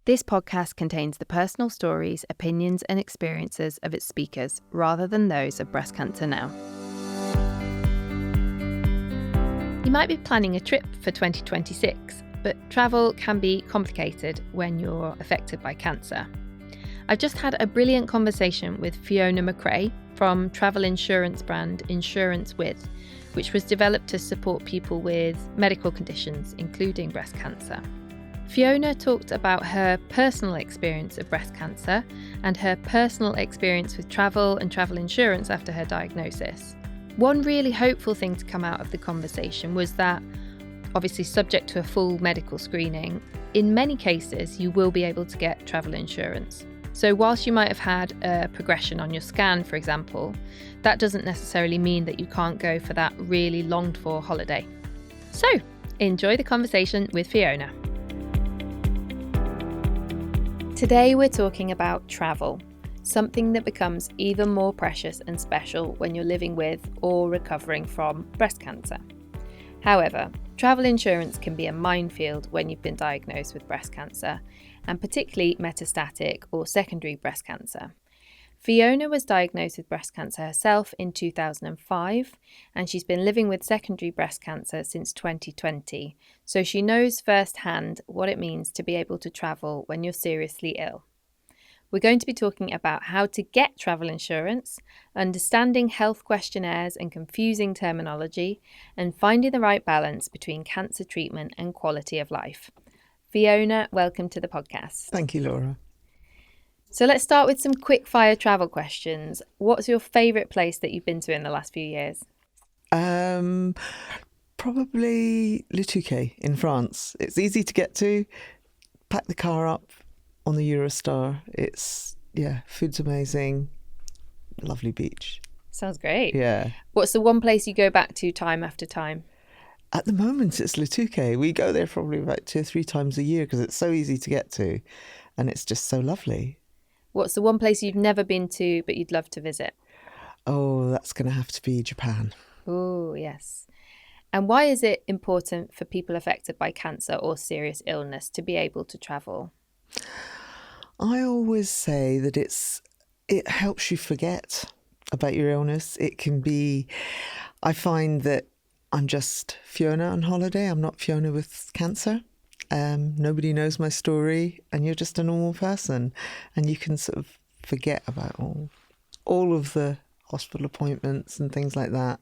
This podcast contains the personal stories, opinions and experiences of its speakers rather than those of Breast Cancer Now. You might be planning a trip for 2026, but travel can be complicated when you're affected by cancer. I've just had a brilliant conversation with Fiona Macrae from travel insurance brand Insurancewith, which was developed to support people with medical conditions, including breast cancer. Fiona talked about her personal experience of breast cancer and her personal experience with travel and travel insurance after her diagnosis. One really hopeful thing to come out of the conversation was that, obviously subject to a full medical screening, in many cases you will be able to get travel insurance. So whilst you might have had a progression on your scan, for example, that doesn't necessarily mean that you can't go for that really longed for holiday. So enjoy the conversation with Fiona. Today we're talking about travel, something that becomes even more precious and special when you're living with or recovering from breast cancer. However, travel insurance can be a minefield when you've been diagnosed with breast cancer, and particularly metastatic or secondary breast cancer. Fiona was diagnosed with breast cancer herself in 2005, and she's been living with secondary breast cancer since 2020, so she knows firsthand what it means to be able to travel when you're seriously ill. We're going to be talking about how to get travel insurance, understanding health questionnaires and confusing terminology, and finding the right balance between cancer treatment and quality of life. Fiona, welcome to the podcast. Thank you, Laura. So let's start with some quick fire travel questions. What's your favourite place that you've been to in the last few years? Probably Le Touquet in France. It's easy to get to. Pack the car up on the Eurostar. Food's amazing. Lovely beach. Sounds great. Yeah. What's the one place you go back to time after time? At the moment, it's Le Touquet. We go there probably about 2 or 3 times a year because it's so easy to get to and it's just so lovely. What's the one place you've never been to but you'd love to visit? Oh, that's going to have to be Japan. Oh, yes. And why is it important for people affected by cancer or serious illness to be able to travel? I always say that it helps you forget about your illness. It can be, I find that I'm just Fiona on holiday. I'm not Fiona with cancer. Nobody knows my story and you're just a normal person and you can sort of forget about all of the hospital appointments and things like that.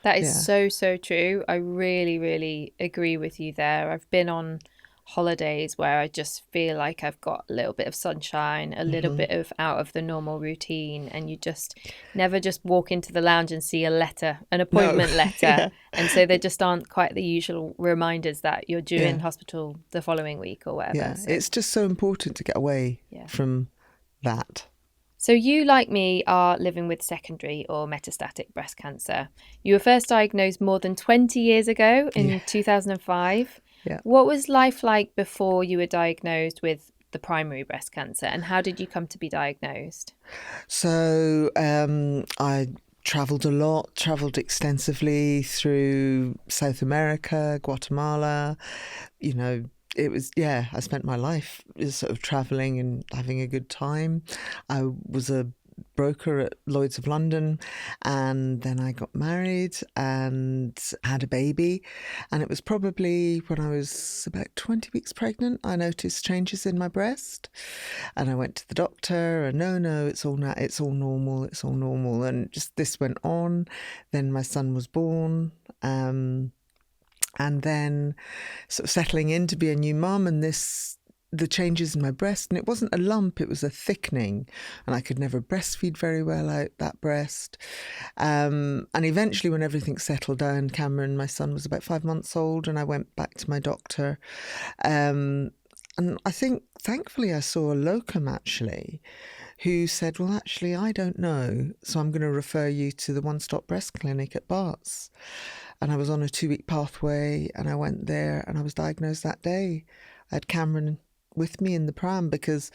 That is so true. I really, really agree with you there. I've been on holidays where I just feel like I've got a little bit of sunshine, a little bit of out of the normal routine, and you just never just walk into the lounge and see a letter, an appointment letter. Yeah. And so there just aren't quite the usual reminders that you're due in hospital the following week or whatever. Yeah, so it's just so important to get away from that. So you, like me, are living with secondary or metastatic breast cancer. You were first diagnosed more than 20 years ago in 2005. Yeah. What was life like before you were diagnosed with the primary breast cancer, and how did you come to be diagnosed? So I travelled a lot, travelled extensively through South America, Guatemala. You know, it was, I spent my life sort of travelling and having a good time. I was a broker at Lloyd's of London, and then I got married and had a baby, and it was probably when I was about 20 weeks pregnant I noticed changes in my breast, and I went to the doctor and no, it's all normal, and just this went on. Then my son was born, and then sort of settling in to be a new mum, and the changes in my breast, and it wasn't a lump, it was a thickening, and I could never breastfeed very well out that breast. And eventually when everything settled down, Cameron, my son, was about 5 months old, and I went back to my doctor. And I think, thankfully, I saw a locum actually, who said, well, actually, I don't know, so I'm going to refer you to the One Stop Breast Clinic at Barts. And I was on a 2-week pathway, and I went there, and I was diagnosed that day. I had Cameron with me in the pram because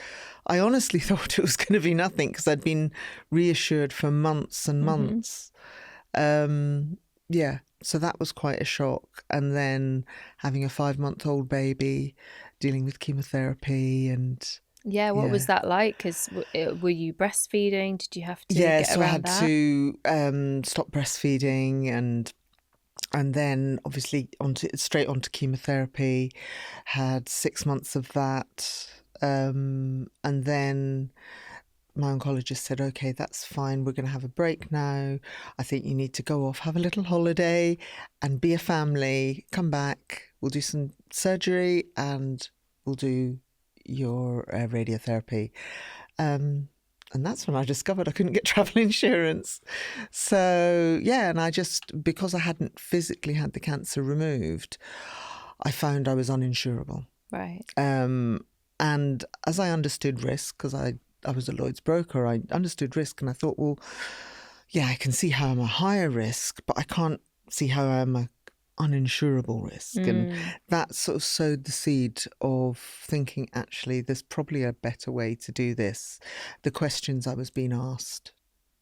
I honestly thought it was going to be nothing because I'd been reassured for months and months. So that was quite a shock. And then having a 5-month-old baby, dealing with chemotherapy and Yeah, what was that like? Because were you breastfeeding? Did you have to get so I around had that? to stop breastfeeding and then obviously straight onto chemotherapy. Had 6 months of that, and then my oncologist said, okay, that's fine. We're going to have a break now. I think you need to go off, have a little holiday and be a family. Come back. We'll do some surgery and we'll do your radiotherapy. And that's when I discovered I couldn't get travel insurance. So, yeah, and because I hadn't physically had the cancer removed, I found I was uninsurable. Right. And as I understood risk, because I was a Lloyd's broker, I understood risk and I thought, well, yeah, I can see how I'm a higher risk, but I can't see how I'm a uninsurable risk. And that sort of sowed the seed of thinking, actually, there's probably a better way to do this. The questions I was being asked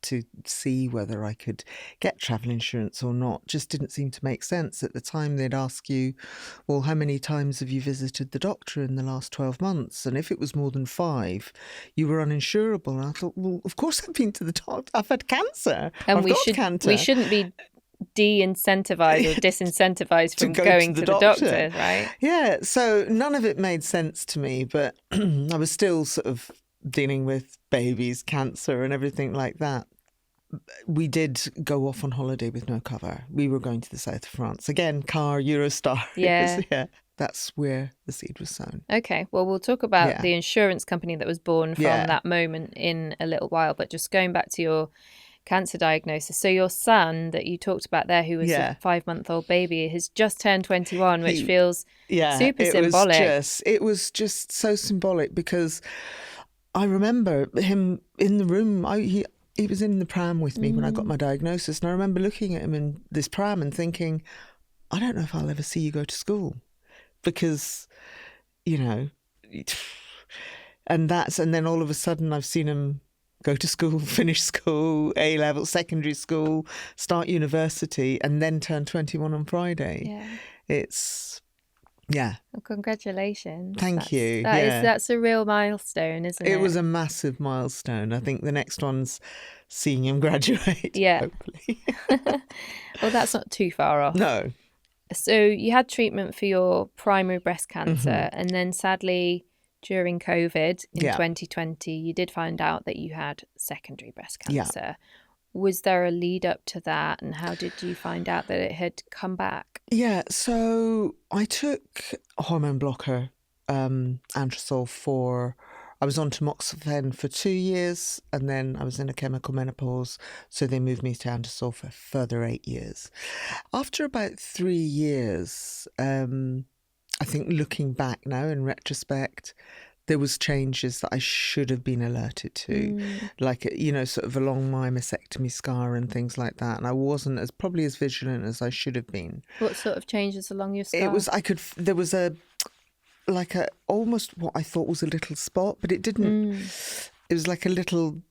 to see whether I could get travel insurance or not just didn't seem to make sense. At the time, they'd ask you, well, how many times have you visited the doctor in the last 12 months? And if it was more than 5, you were uninsurable. And I thought, well, of course I've been to the doctor. I've had cancer. And I've got cancer. We shouldn't be de-incentivized or disincentivized from going to the doctor, right? Yeah, so none of it made sense to me, but I was still sort of dealing with babies, cancer and everything like that. We did go off on holiday with no cover. We were going to the south of France. Again, car, Eurostar. Yeah. That's where the seed was sown. Okay, well, we'll talk about the insurance company that was born from that moment in a little while. But just going back to your cancer diagnosis. So your son that you talked about there, who was a 5-month-old baby, has just turned 21, which feels super symbolic. It was just so symbolic because I remember him in the room. He was in the pram with me when I got my diagnosis, and I remember looking at him in this pram and thinking, I don't know if I'll ever see you go to school, because, and then all of a sudden I've seen him go to school, finish school, A-level, secondary school, start university, and then turn 21 on Friday. Yeah. Well, congratulations. Thank you. That's a real milestone, isn't it? It was a massive milestone. I think the next one's seeing him graduate. Yeah. Hopefully. Well, that's not too far off. No. So you had treatment for your primary breast cancer, and then sadly, during COVID in 2020, you did find out that you had secondary breast cancer. Yeah. Was there a lead up to that, and how did you find out that it had come back? Yeah, so I took a hormone blocker, Antrasol, I was on tamoxifen for 2 years, and then I was in a chemical menopause, so they moved me to Antrasol for a further 8 years. After about 3 years, I think looking back now in retrospect, there was changes that I should have been alerted to, like, sort of along my mastectomy scar and things like that. And I wasn't probably as vigilant as I should have been. What sort of changes along your scar? There was almost what I thought was a little spot, but it didn't, it was like a little,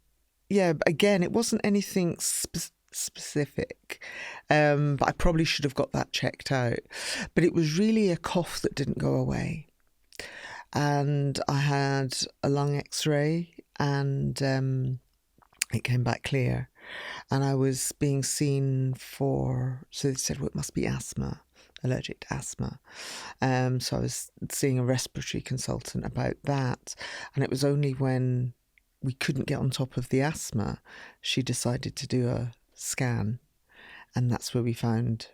again, it wasn't anything specific, but I probably should have got that checked out. But it was really a cough that didn't go away. And I had a lung x-ray and it came back clear. And I was being seen so they said, well, it must be asthma, allergic to asthma. So I was seeing a respiratory consultant about that. And it was only when we couldn't get on top of the asthma, she decided to do a scan. And that's where we found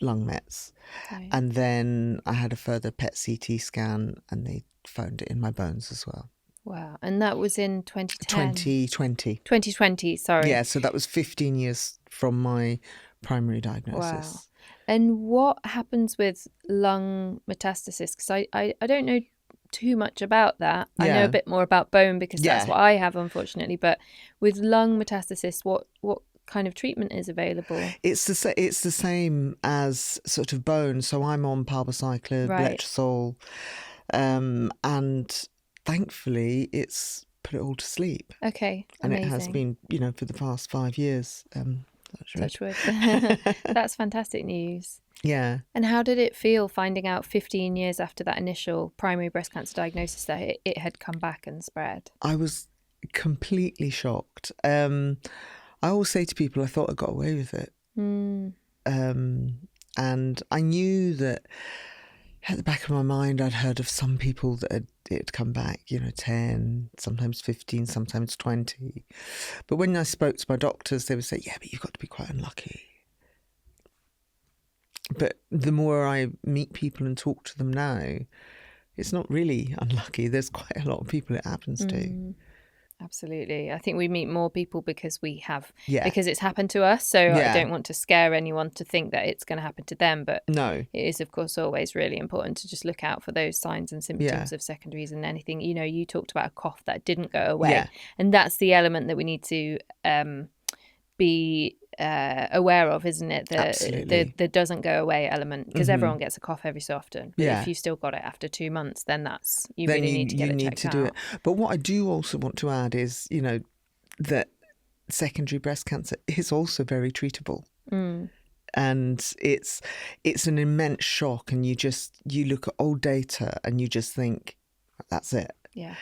lung mets. Right. And then I had a further PET CT scan and they found it in my bones as well. Wow. And that was in 2010? 2020. 2020, sorry. Yeah, so that was 15 years from my primary diagnosis. Wow. And what happens with lung metastasis? Because I don't know too much about that. I know a bit more about bone because that's what I have, unfortunately. But with lung metastasis, what kind of treatment is available? It's the same as sort of bone. So I'm on palbociclib, letrozole, and thankfully it's put it all to sleep. Okay, and amazing. it has been, for the past 5 years. Touch wood. That's fantastic news. Yeah. And how did it feel finding out 15 years after that initial primary breast cancer diagnosis that it had come back and spread? I was completely shocked. I always say to people, I thought I got away with it. And I knew that at the back of my mind, I'd heard of some people that it had come back, 10, sometimes 15, sometimes 20. But when I spoke to my doctors, they would say, yeah, but you've got to be quite unlucky. But the more I meet people and talk to them now, it's not really unlucky. There's quite a lot of people it happens to. Absolutely. I think we meet more people because because it's happened to us. So Yeah. I don't want to scare anyone to think that it's going to happen to them. But No. it is, of course, always really important to just look out for those signs and symptoms of secondaries and anything. You talked about a cough that didn't go away. Yeah. And that's the element that we need to be aware of, isn't it? The doesn't go away element, because everyone gets a cough every so often. But if you've still got it after 2 months, then you really need to get it checked out. do it. But what I do also want to add is, that secondary breast cancer is also very treatable. And it's an immense shock, and you look at old data and you just think, that's it. Yeah.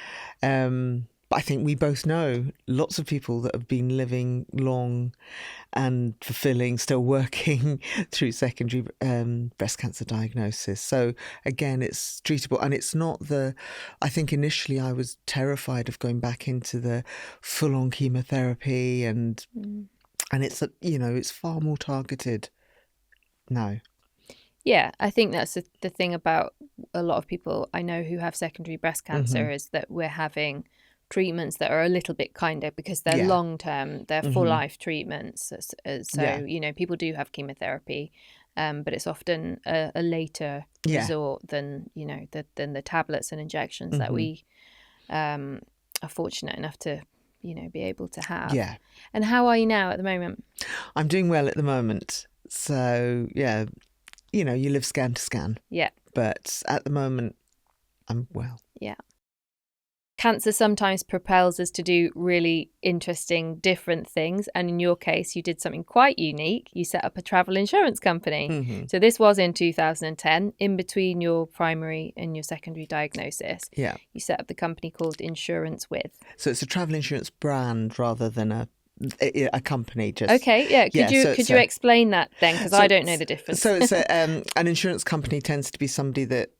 But I think we both know lots of people that have been living long and fulfilling, still working through secondary breast cancer diagnosis. So again, it's treatable, and it's not I think initially I was terrified of going back into the full-on chemotherapy, and it's it's far more targeted now. Yeah, I think that's the thing about a lot of people I know who have secondary breast cancer is that we're having treatments that are a little bit kinder because they're long-term, they're full-life treatments. So, people do have chemotherapy, but it's often a later resort than the tablets and injections that we are fortunate enough to, be able to have. Yeah. And how are you now at the moment? I'm doing well at the moment. So, yeah, you live scan to scan. Yeah. But at the moment, I'm well. Yeah. Cancer sometimes propels us to do really interesting, different things. And in your case, you did something quite unique. You set up a travel insurance company. So this was in 2010, in between your primary and your secondary diagnosis. Yeah. You set up the company called Insurancewith. So it's a travel insurance brand rather than a company. Just okay, yeah. Could you explain that then? Because I don't know the difference. So it's an insurance company tends to be somebody that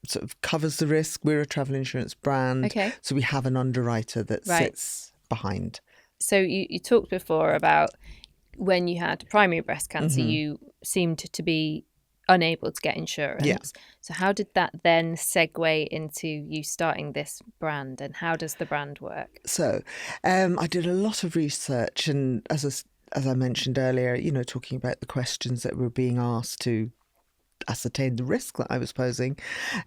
sort of covers the risk. We're a travel insurance brand. Okay. So we have an underwriter that sits behind. So you talked before about when you had primary breast cancer, you seemed to be unable to get insurance. Yeah. So how did that then segue into you starting this brand, and how does the brand work? So I did a lot of research, and as I mentioned earlier, talking about the questions that were being asked to ascertain the risk that I was posing,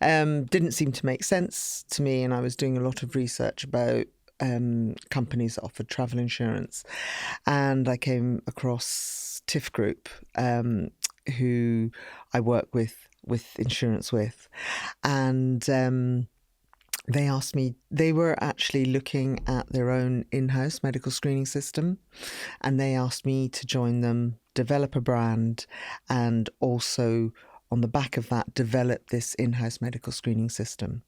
didn't seem to make sense to me. And I was doing a lot of research about companies that offered travel insurance. And I came across TIFF Group, who I work with Insurancewith. And they asked me, they were actually looking at their own in-house medical screening system. And they asked me to join them, develop a brand, and also on the back of that, develop this in-house medical screening system.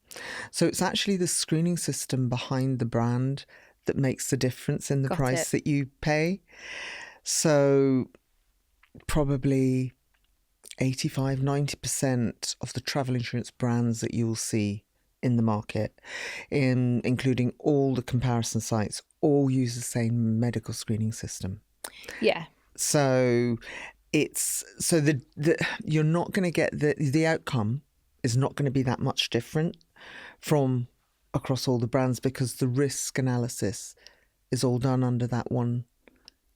So it's actually the screening system behind the brand that makes the difference in the price that you pay. So probably 85-90% of the travel insurance brands that you'll see in the market, including all the comparison sites, all use the same medical screening system. Yeah. So you're not going to get the outcome is not going to be that much different from across all the brands, because the risk analysis is all done under that one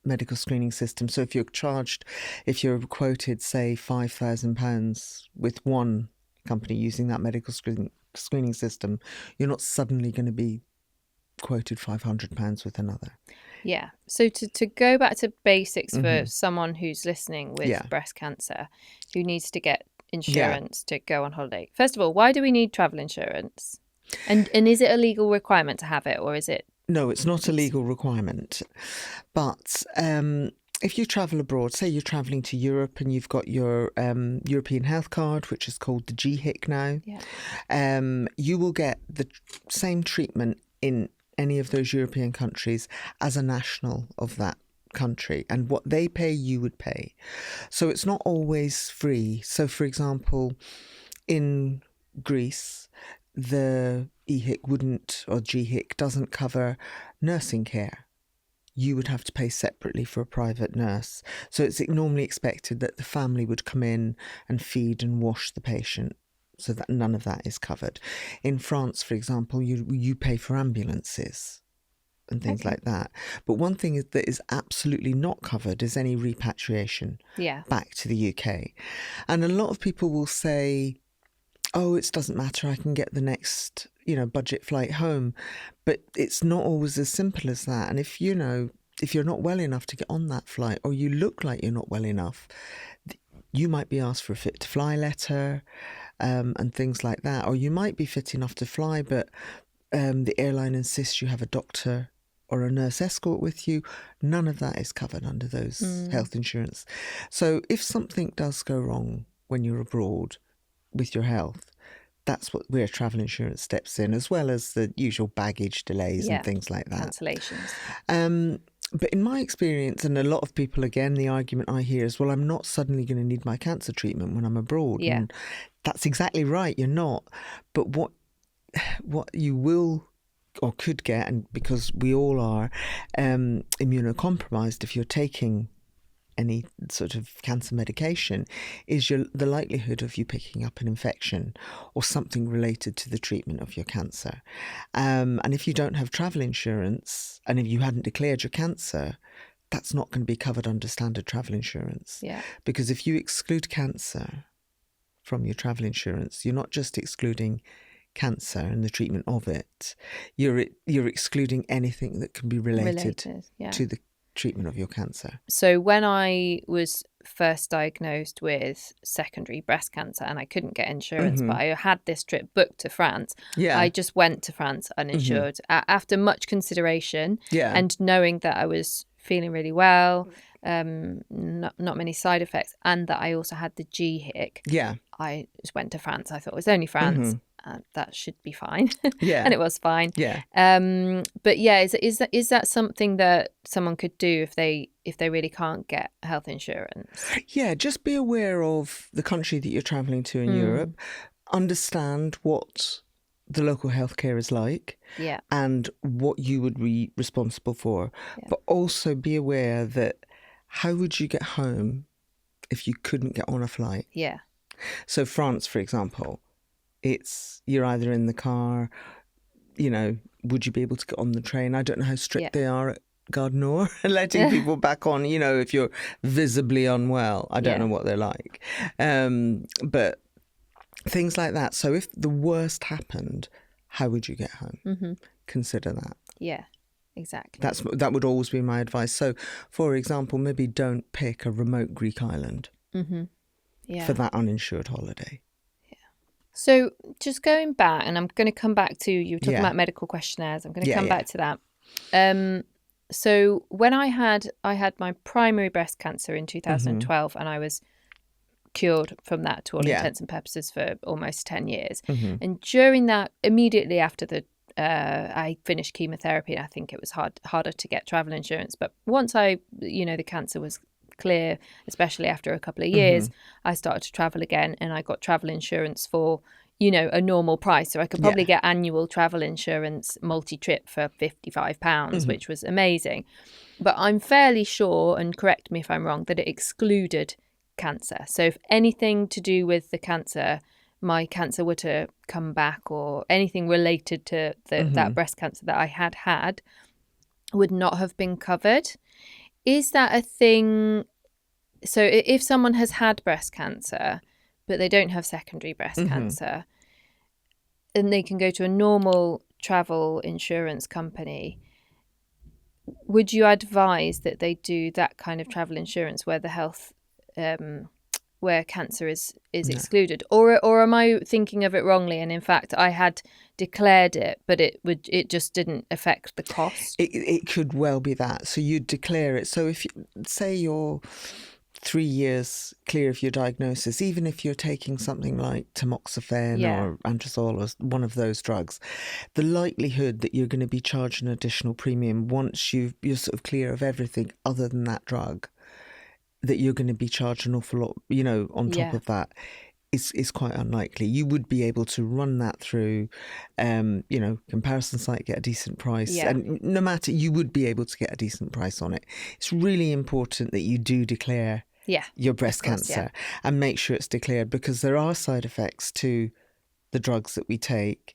medical screening system. So if you're quoted, say, £5,000 with one company using that medical screening system, you're not suddenly going to be quoted £500 with another. Yeah. So to go back to basics for someone who's listening with breast cancer, who needs to get insurance to go on holiday. First of all, why do we need travel insurance? And is it a legal requirement to have it, or is it? No, it's not a legal requirement. But if you travel abroad, say you're travelling to Europe and you've got your European health card, which is called the GHIC now, you will get the same treatment in any of those European countries as a national of that country. And what they pay, you would pay. So it's not always free. So, for example, in Greece, the EHIC wouldn't, or GHIC doesn't cover nursing care. You would have to pay separately for a private nurse. So it's normally expected that the family would come in and feed and wash the patient, so that none of that is covered. In France, for example, you pay for ambulances and things like that. But one thing that is absolutely not covered is any repatriation back to the UK. And a lot of people will say, oh, it doesn't matter, I can get the next, budget flight home. But it's not always as simple as that. And if you're not well enough to get on that flight, or you look like you're not well enough, you might be asked for a fit to fly letter and things like that. Or you might be fit enough to fly, but the airline insists you have a doctor or a nurse escort with you. None of that is covered under those health insurance. So if something does go wrong when you're abroad with your health, that's where travel insurance steps in, as well as the usual baggage delays and things like that. Cancellations. But in my experience, and a lot of people, again, the argument I hear is, well, I'm not suddenly going to need my cancer treatment when I'm abroad. Yeah. And that's exactly right, you're not. But what you will or could get, and because we all are immunocompromised if you're taking any sort of cancer medication, is the likelihood of you picking up an infection or something related to the treatment of your cancer. And if you don't have travel insurance, and if you hadn't declared your cancer, that's not going to be covered under standard travel insurance. Yeah. Because if you exclude cancer from your travel insurance, you're not just excluding cancer and the treatment of it, you're excluding anything that can be related. To the treatment of your cancer. So when I was first diagnosed with secondary breast cancer and I couldn't get insurance, but I had this trip booked to France, I just went to France uninsured after much consideration and knowing that I was feeling really well, not many side effects, and that I also had the GHIC. I just went to France. I thought it was only France. That should be fine. And it was fine. But is that something that someone could do if they really can't get health insurance? Just be aware of the country that you're travelling to in Europe. Understand what the local healthcare is like and what you would be responsible for. But also be aware that how would you get home if you couldn't get on a flight? So France, for example, you're either in the car, would you be able to get on the train? I don't know how strict they are at Gare du Nord letting people back on, if you're visibly unwell. I don't know what they're like. But things like that. So if the worst happened, how would you get home? Consider that. Yeah, exactly. That would always be my advice. So, for example, maybe don't pick a remote Greek island for that uninsured holiday. So just going back, and I'm going to come back to, you were talking about medical questionnaires. I'm going to come back to that. So when I had my primary breast cancer in 2012, and I was cured from that to all intents and purposes for almost 10 years. And during that, immediately after I finished chemotherapy, and I think it was harder to get travel insurance. But once the cancer was clear, especially after a couple of years, I started to travel again, and I got travel insurance for a normal price. So I could probably get annual travel insurance multi-trip for £55, which was amazing. But I'm fairly sure, and correct me if I'm wrong, that it excluded cancer. So if anything to do with the cancer, my cancer were to come back, or anything related to that breast cancer that I had would not have been covered. Is that a thing? So if someone has had breast cancer, but they don't have secondary breast cancer, and they can go to a normal travel insurance company, would you advise that they do that kind of travel insurance where the health where cancer is No. excluded, or am I thinking of it wrongly? And in fact, I had declared it, but it just didn't affect the cost. It could well be that. So you'd declare it. So if you say you're 3 years clear of your diagnosis, even if you're taking something like tamoxifen or antrazol or one of those drugs, the likelihood that you're going to be charged an additional premium once you're sort of clear of everything other than that drug, that you're going to be charged an awful lot, on top of that, is quite unlikely. You would be able to run that through, comparison site, get a decent price. Yeah. And no matter, you would be able to get a decent price on it. It's really important that you do declare your breast cancer and make sure it's declared, because there are side effects to the drugs that we take,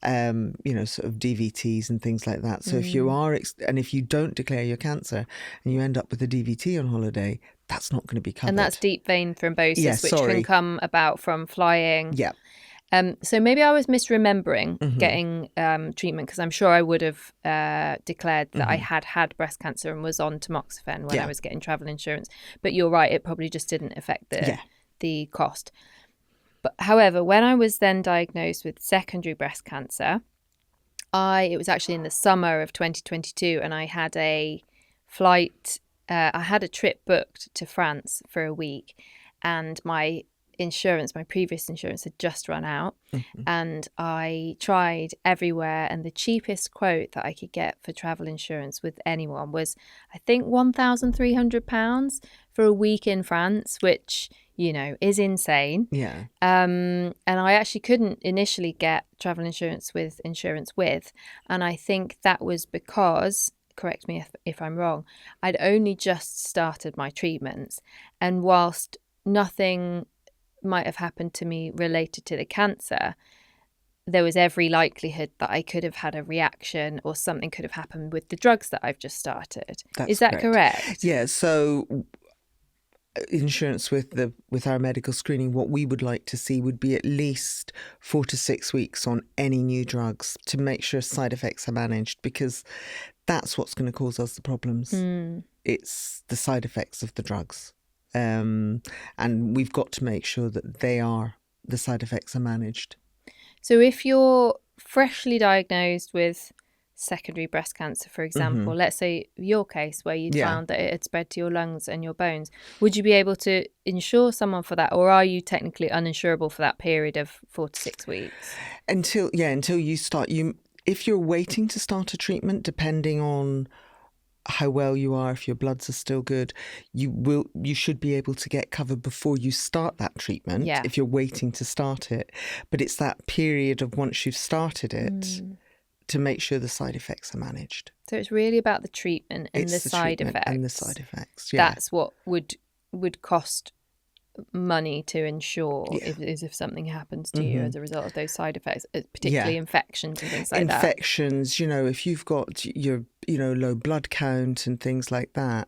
sort of DVTs and things like that. So if you are, and if you don't declare your cancer and you end up with a DVT on holiday, that's not going to be covered. And that's deep vein thrombosis, which can come about from flying. Yeah. So maybe I was misremembering getting treatment, because I'm sure I would have declared that I had breast cancer and was on tamoxifen when I was getting travel insurance. But you're right, it probably just didn't affect the cost. But however, when I was then diagnosed with secondary breast cancer, it was actually in the summer of 2022, and I had a flight. I had a trip booked to France for a week, and my previous insurance had just run out, and I tried everywhere, and the cheapest quote that I could get for travel insurance with anyone was, I think, £1,300 for a week in France, which, is insane. Yeah. And I actually couldn't initially get travel insurance with Insurancewith, and I think that was because, correct me if I'm wrong, I'd only just started my treatments, and whilst nothing might have happened to me related to the cancer, there was every likelihood that I could have had a reaction or something could have happened with the drugs that I've just started. Is that correct? Yeah, so insurance with our medical screening, what we would like to see would be at least 4 to 6 weeks on any new drugs to make sure side effects are managed, because that's what's going to cause us the problems. It's the side effects of the drugs. And we've got to make sure that the side effects are managed. So if you're freshly diagnosed with secondary breast cancer, for example, let's say your case where you found that it had spread to your lungs and your bones, would you be able to insure someone for that, or are you technically uninsurable for that period of 4 to 6 weeks? Until you start, if you're waiting to start a treatment, depending on how well you are, if your bloods are still good, you should be able to get cover before you start that treatment, if you're waiting to start it. But it's that period of once you've started it to make sure the side effects are managed. So it's really about the treatment and the side effects. And the side effects, yeah. That's what would cost money to insure if something happens to you as a result of those side effects, particularly infections and things like that. Infections, if you've got your low blood count and things like that,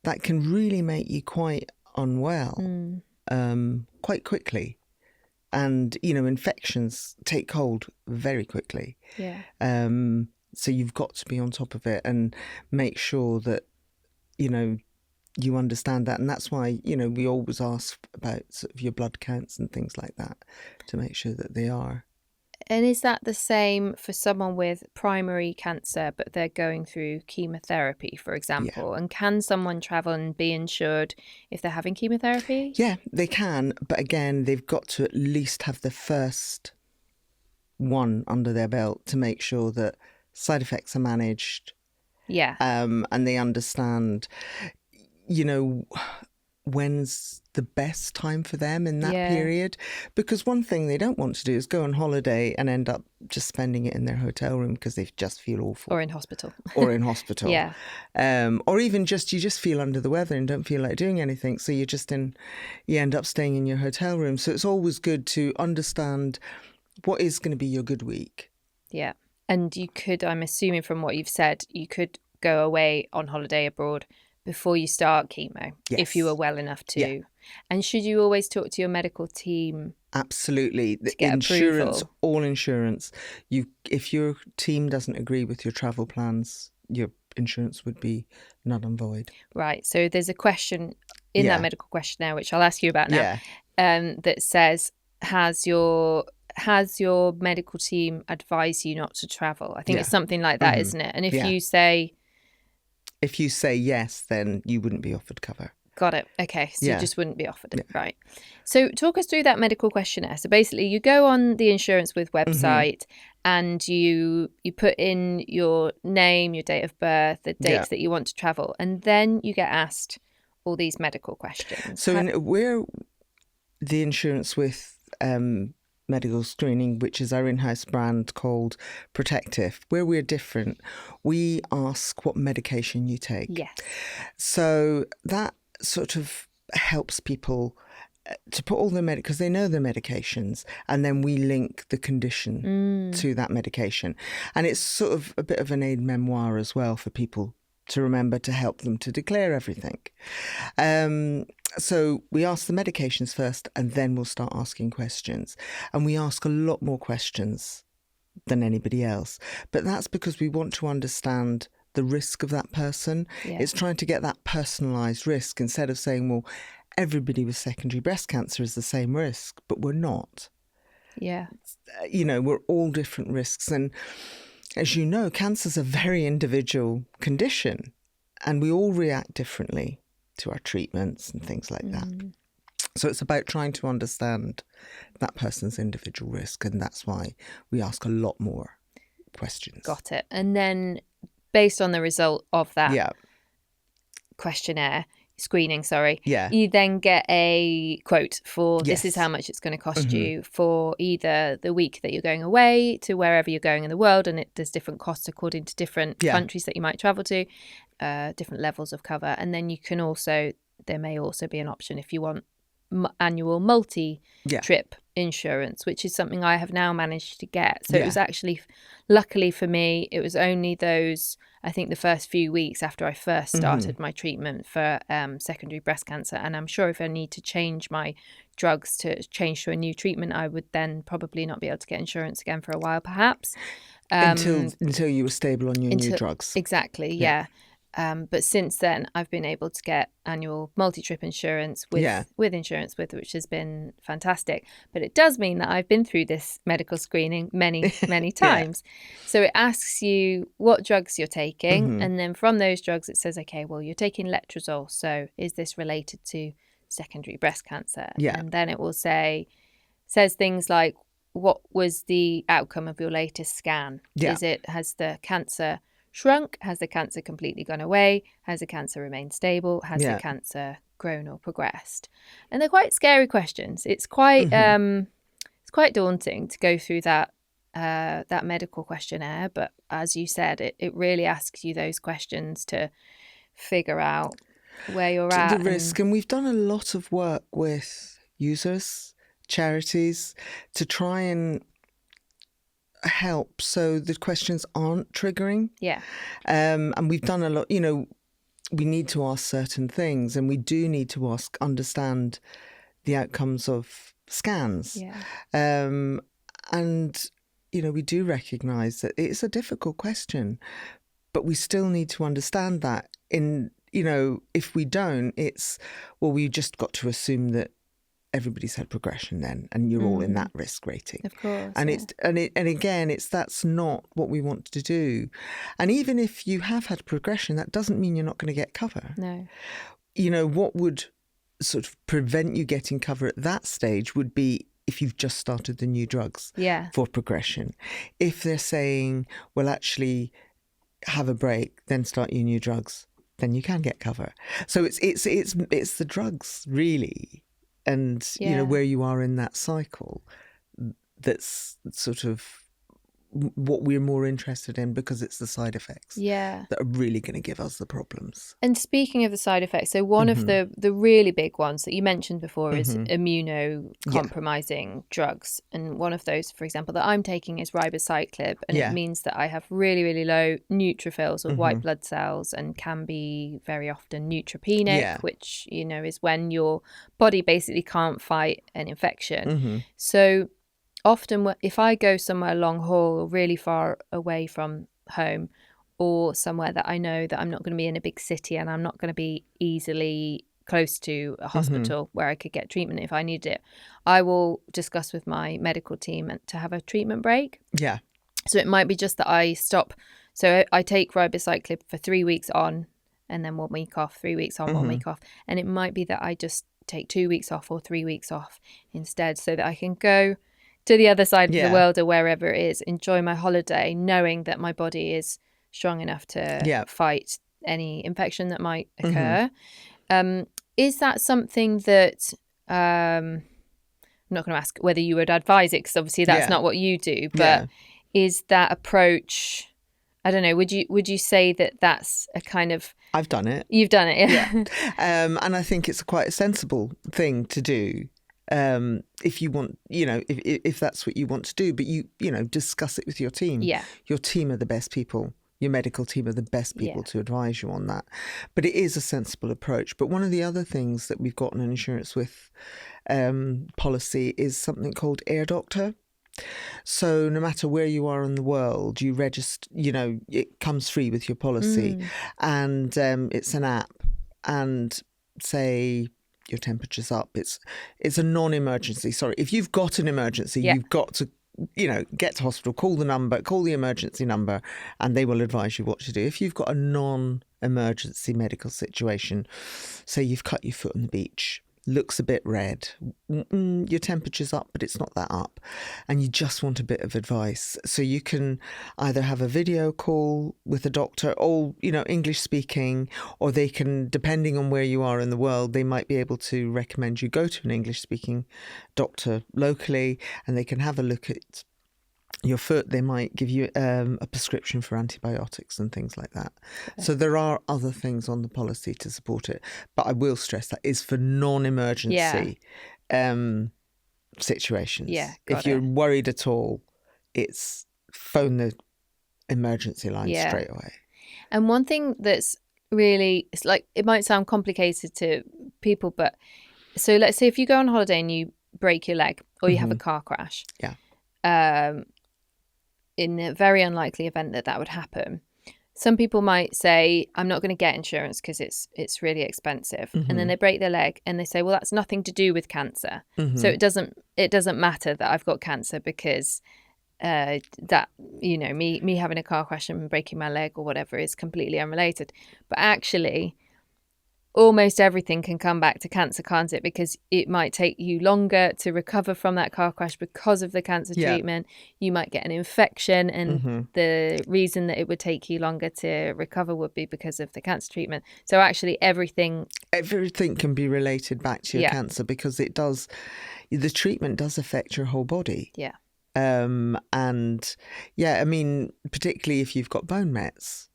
that can really make you quite unwell quite quickly. And infections take hold very quickly. So you've got to be on top of it and make sure that you understand that. And that's why, we always ask about sort of your blood counts and things like that to make sure that they are. And is that the same for someone with primary cancer, but they're going through chemotherapy, for example? Yeah. And can someone travel and be insured if they're having chemotherapy? Yeah, they can. But again, they've got to at least have the first one under their belt to make sure that side effects are managed. Yeah. And they understand, when's the best time for them in that period. Because one thing they don't want to do is go on holiday and end up just spending it in their hotel room because they just feel awful. Or in hospital. Yeah. Or even you just feel under the weather and don't feel like doing anything. So you end up staying in your hotel room. So it's always good to understand what is going to be your good week. Yeah. And you could, I'm assuming from what you've said, you could go away on holiday abroad before you start chemo, if you were well enough to. Yeah. And should you always talk to your medical team? Absolutely. To get insurance, approval? All insurance. If your team doesn't agree with your travel plans, your insurance would be null and void. Right. So there's a question in that medical questionnaire, which I'll ask you about now, that says, has your medical team advised you not to travel? I think it's something like that, isn't it? And if you say yes, then you wouldn't be offered cover. Got it. Okay. So you just wouldn't be offered it. Right. So talk us through that medical questionnaire. So basically you go on the Insurancewith website and you put in your name, your date of birth, the dates that you want to travel, and then you get asked all these medical questions. So we're the Insurancewith medical screening, which is our in-house brand called Protective, where we're different. We ask what medication you take. Yes. So that sort of helps people to put all their because they know their medications, and then we link the condition to that medication. And it's sort of a bit of an aid memoir as well for people to remember, to help them to declare everything. So we ask the medications first, and then we'll start asking questions. And we ask a lot more questions than anybody else. But that's because we want to understand the risk of that person. Yeah. It's trying to get that personalised risk instead of saying, well, everybody with secondary breast cancer is the same risk, but we're not. Yeah. We're all different risks. And as you know, cancer's a very individual condition, and we all react differently to our treatments and things like that. So it's about trying to understand that person's individual risk, and that's why we ask a lot more questions. Got it. And then based on the result of that questionnaire, screening, you then get a quote for this is how much it's going to cost you for either the week that you're going away to wherever you're going in the world, and there's different costs according to different countries that you might travel to, different levels of cover. And then you can also, there may also be an option if you want annual multi-trip insurance, which is something I have now managed to get. So it was actually, luckily for me, it was only those, I think the first few weeks after I first started my treatment for secondary breast cancer. And I'm sure if I need to change my drugs to change to a new treatment, I would then probably not be able to get insurance again for a while, perhaps. Until you were stable on your new drugs. Exactly, yeah. But since then, I've been able to get annual multi-trip insurance with Insurancewith, which has been fantastic. But it does mean that I've been through this medical screening many, many times. So it asks you what drugs you're taking. And then from those drugs, it says, okay, well, you're taking letrozole. So is this related to secondary breast cancer? And then it will says things like, what was the outcome of your latest scan? Has the cancer shrunk? Has the cancer completely gone away? Has the cancer remained stable? Has the cancer grown or progressed? And they're quite scary questions. It's quite daunting to go through that medical questionnaire. But as you said, it really asks you those questions to figure out where you're at. The risk. And we've done a lot of work with users, charities, to try and help so the questions aren't triggering. And we've done a lot. We need to ask certain things, and we do need to understand the outcomes of scans. And we do recognize that it's a difficult question, but we still need to understand that. If we don't, we just got to assume that everybody's had progression then, and you're all in that risk rating. Of course. And that's not what we want to do. And even if you have had progression, that doesn't mean you're not going to get cover. No. What would sort of prevent you getting cover at that stage would be if you've just started the new drugs for progression. If they're saying, well, actually have a break, then start your new drugs, then you can get cover. So it's the drugs really. And, where you are in that cycle, that's sort of what we're more interested in, because it's the side effects that are really going to give us the problems. And speaking of the side effects, so one of the really big ones that you mentioned before is immunocompromising drugs. And one of those, for example, that I'm taking is ribociclib. And it means that I have really, really low neutrophils or white blood cells, and can be very often neutropenic, which, is when your body basically can't fight an infection. So often if I go somewhere long haul or really far away from home, or somewhere that I know that I'm not going to be in a big city and I'm not going to be easily close to a hospital where I could get treatment if I needed it, I will discuss with my medical team to have a treatment break. Yeah. So it might be just that I stop. So I take ribociclib for 3 weeks on and then 1 week off, 3 weeks on, 1 week off. And it might be that I just take 2 weeks off or 3 weeks off instead, so that I can go to the other side of the world or wherever it is, enjoy my holiday, knowing that my body is strong enough to fight any infection that might occur. Is that something that I'm not going to ask whether you would advise it, because obviously that's not what you do, but is that approach, I don't know, would you say that that's a kind of... I've done it. You've done it, yeah. And I think it's quite a sensible thing to do. If you want, if that's what you want to do, but you discuss it with your team. Yeah. Your team are the best people. Your medical team are the best people to advise you on that. But it is a sensible approach. But one of the other things that we've got in an Insurancewith policy is something called Air Doctor. So no matter where you are in the world, you register, it comes free with your policy. And it's an app. And say your temperature's up, it's a non-emergency. Sorry, if you've got an emergency, you've got to get to hospital, call the emergency number, and they will advise you what to do. If you've got a non-emergency medical situation, say you've cut your foot on the beach, looks a bit red, your temperature's up, but it's not that up, and you just want a bit of advice. So you can either have a video call with a doctor, or, English speaking, or they can, depending on where you are in the world, they might be able to recommend you go to an English speaking doctor locally, and they can have a look at your foot. They might give you a prescription for antibiotics and things like that. Okay. So there are other things on the policy to support it. But I will stress that is for non-emergency situations. Yeah, if you're worried at all, it's phone the emergency line straight away. And one thing that's really, it's like, it might sound complicated to people, but so let's say if you go on holiday and you break your leg or you have a car crash. Yeah. In the very unlikely event that would happen, some people might say, I'm not going to get insurance because it's really expensive. And then they break their leg and they say, well, that's nothing to do with cancer. So it doesn't matter that I've got cancer because that, me having a car crash and breaking my leg or whatever is completely unrelated. But actually, almost everything can come back to cancer, can't it? Because it might take you longer to recover from that car crash because of the cancer treatment. You might get an infection, and the reason that it would take you longer to recover would be because of the cancer treatment. So actually everything can be related back to your cancer, because the treatment does affect your whole body. Yeah. Particularly if you've got bone mets,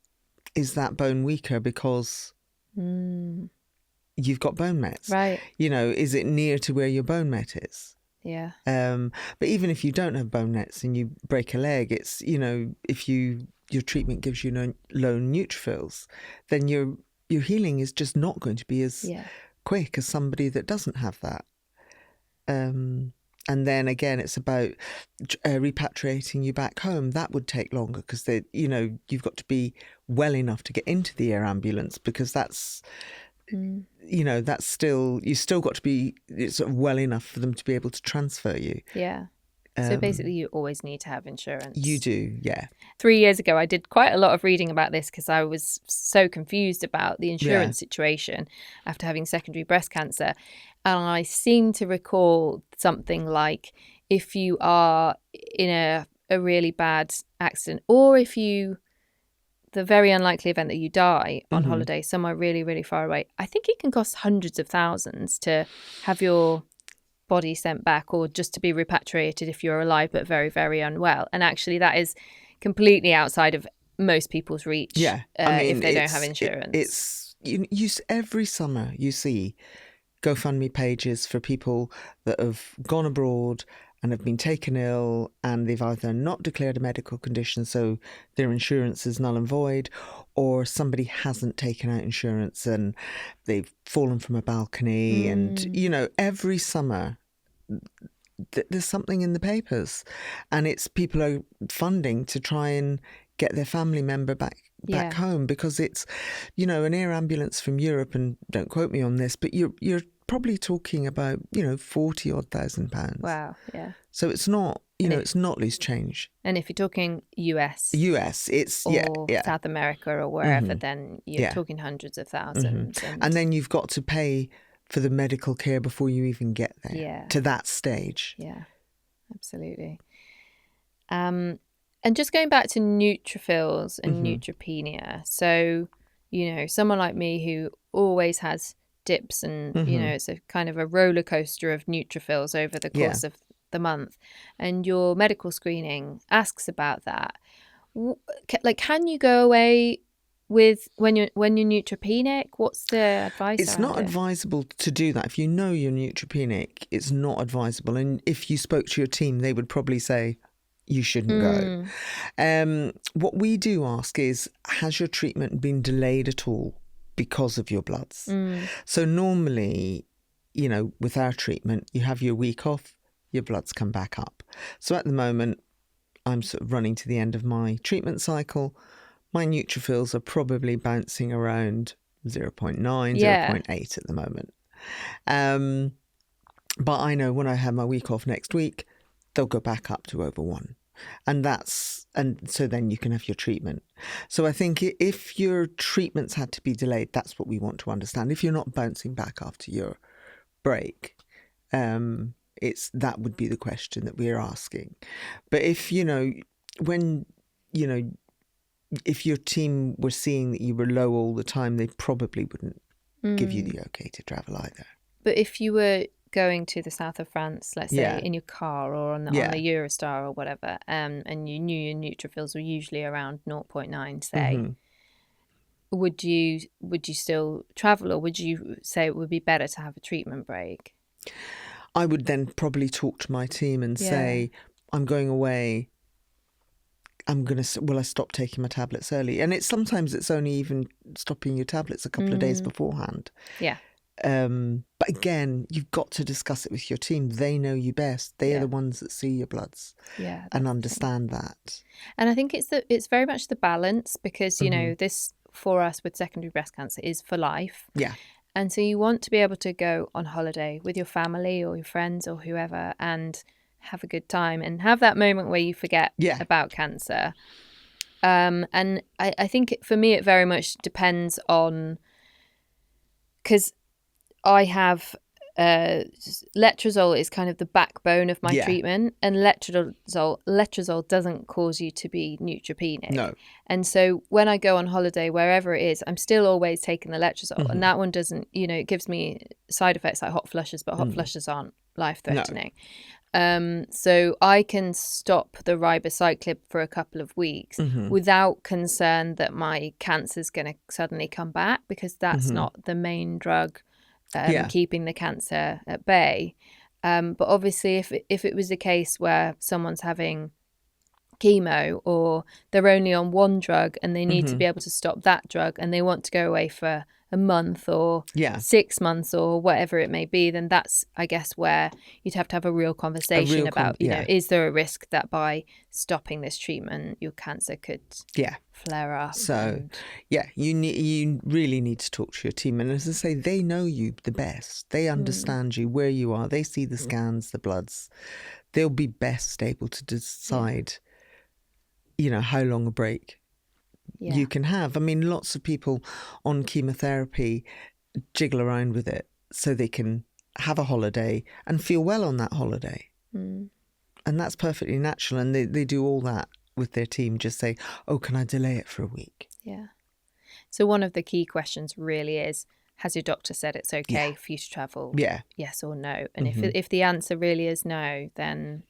is that bone weaker because you've got bone mets? Right. Is it near to where your bone met is? Yeah. But even if you don't have bone mets and you break a leg, it's, if your treatment gives you low neutrophils, then your healing is just not going to be as quick as somebody that doesn't have that. And then again, it's about repatriating you back home. That would take longer because you've got to be well enough to get into the air ambulance, because that's, that's still, you still got to be sort of well enough for them to be able to transfer you. Yeah. So basically you always need to have insurance. You do, yeah. 3 years ago, I did quite a lot of reading about this because I was so confused about the insurance situation after having secondary breast cancer. And I seem to recall something like, if you are in a really bad accident, or if the very unlikely event that you die on holiday somewhere really, really far away, I think it can cost hundreds of thousands to have your body sent back, or just to be repatriated if you're alive but very, very unwell. And actually that is completely outside of most people's reach. Yeah. If they don't have insurance. Every summer you see GoFundMe pages for people that have gone abroad and have been taken ill, and they've either not declared a medical condition, so their insurance is null and void, or somebody hasn't taken out insurance and they've fallen from a balcony. And, every summer there's something in the papers, and it's people are funding to try and get their family member back home, because it's, you know, an air ambulance from Europe, and don't quote me on this, but you're probably talking about, you know, 40 odd thousand pounds. Wow, yeah. So it's not, you know, it's not loose change. And if you're talking US, it's or South America or wherever, then you're talking hundreds of thousands. And then you've got to pay for the medical care before you even get there to that stage. Yeah, absolutely. And just going back to neutrophils and neutropenia. So, you know, someone like me who always has dips and, you know, it's a kind of a roller coaster of neutrophils over the course of the month, and your medical screening asks about that. Like, can you go away with when you're neutropenic? What's the advice? It's not advisable to do that. If you know you're neutropenic, it's not advisable. And if you spoke to your team, they would probably say you shouldn't go. What we do ask is, has your treatment been delayed at all because of your bloods? So normally, you know, with our treatment, you have your week off, your bloods come back up. So at the moment, I'm sort of running to the end of my treatment cycle. My neutrophils are probably bouncing around 0.9, 0.8 at the moment. But I know when I have my week off next week, they'll go back up to over 1. And so then you can have your treatment. So I think if your treatments had to be delayed, that's what we want to understand. If you're not bouncing back after your break, that would be the question that we're asking. But if, you know, if your team were seeing that you were low all the time, they probably wouldn't give you the okay to travel either. But if you were going to the south of France, let's say, in your car or on the Eurostar or whatever, and you knew your neutrophils were usually around 0.9, say, would you still travel, or would you say it would be better to have a treatment break? I would then probably talk to my team and say, I'm going away. Will I stop taking my tablets early? And sometimes it's only even stopping your tablets a couple of days beforehand. Yeah. But again, you've got to discuss it with your team. They know you best. They are the ones that see your bloods and understand that. And I think it's very much the balance, because, you know, this for us with secondary breast cancer is for life. Yeah. And so you want to be able to go on holiday with your family or your friends or whoever and have a good time and have that moment where you forget about cancer. And I think for me, it very much depends on, because I have letrozole is kind of the backbone of my treatment, and letrozole doesn't cause you to be neutropenic. No. And so when I go on holiday, wherever it is, I'm still always taking the letrozole, and that one doesn't, you know, it gives me side effects like hot flushes, but hot flushes aren't life-threatening. So I can stop the ribociclib for a couple of weeks without concern that my cancer's going to suddenly come back, because that's not the main drug keeping the cancer at bay. But obviously, if it was a case where someone's having chemo, or they're only on one drug and they need to be able to stop that drug, and they want to go away for a month or 6 months or whatever it may be, then that's, I guess, where you'd have to have a real conversation about, you know, is there a risk that by stopping this treatment, your cancer could flare up? So, you really need to talk to your team. And as I say, they know you the best. They understand you, where you are. They see the scans, the bloods. They'll be best able to decide, you know, how long a break you can have. I mean, lots of people on chemotherapy jiggle around with it so they can have a holiday and feel well on that holiday. And that's perfectly natural. And they do all that with their team. Just say, oh, can I delay it for a week? Yeah. So one of the key questions really is, has your doctor said it's okay for you to travel? Yeah. Yes or no? And if the answer really is no, then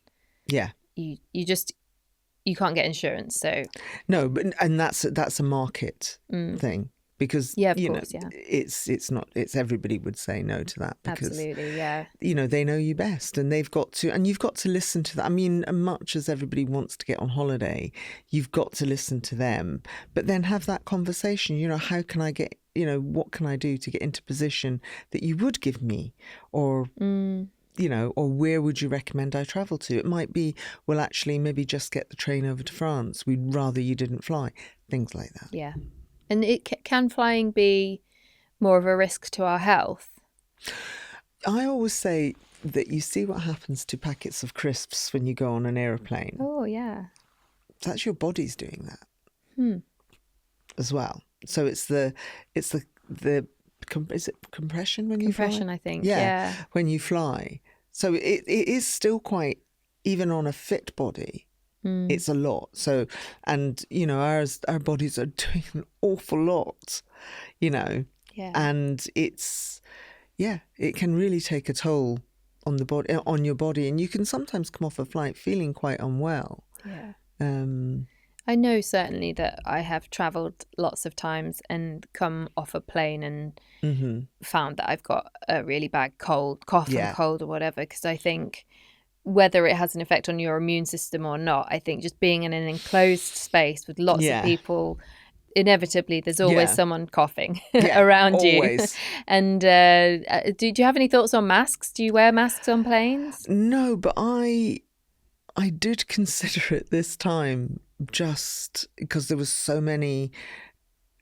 you can't get insurance. So no, and that's a market thing, because it's everybody would say no to that, because you know, they know you best, and you've got to listen to that. I mean, as much as everybody wants to get on holiday, you've got to listen to them, but then have that conversation. You know, how can I get, you know, what can I do to get into position that you would give me, or you know, or where would you recommend I travel to? It might be, well, actually, maybe just get the train over to France. We'd rather you didn't fly. things like that. Yeah. And can flying be more of a risk to our health? I always say that you see what happens to packets of crisps when you go on an aeroplane. Oh, yeah. That's your body's doing that as well. So is it compression when you fly? Compression, I think. Yeah. When you fly. So it is still quite, even on a fit body, it's a lot. So, and our bodies are doing an awful lot, Yeah. and it can really take a toll on the body, on your body, and you can sometimes come off a flight feeling quite unwell. Yeah. I know certainly that I have travelled lots of times and come off a plane and found that I've got a really bad cough and cold or whatever, because I think whether it has an effect on your immune system or not, I think just being in an enclosed space with lots of people, inevitably there's always someone coughing around always. you. And do you have any thoughts on masks? Do you wear masks on planes? No, but I did consider it this time, just because there was so many.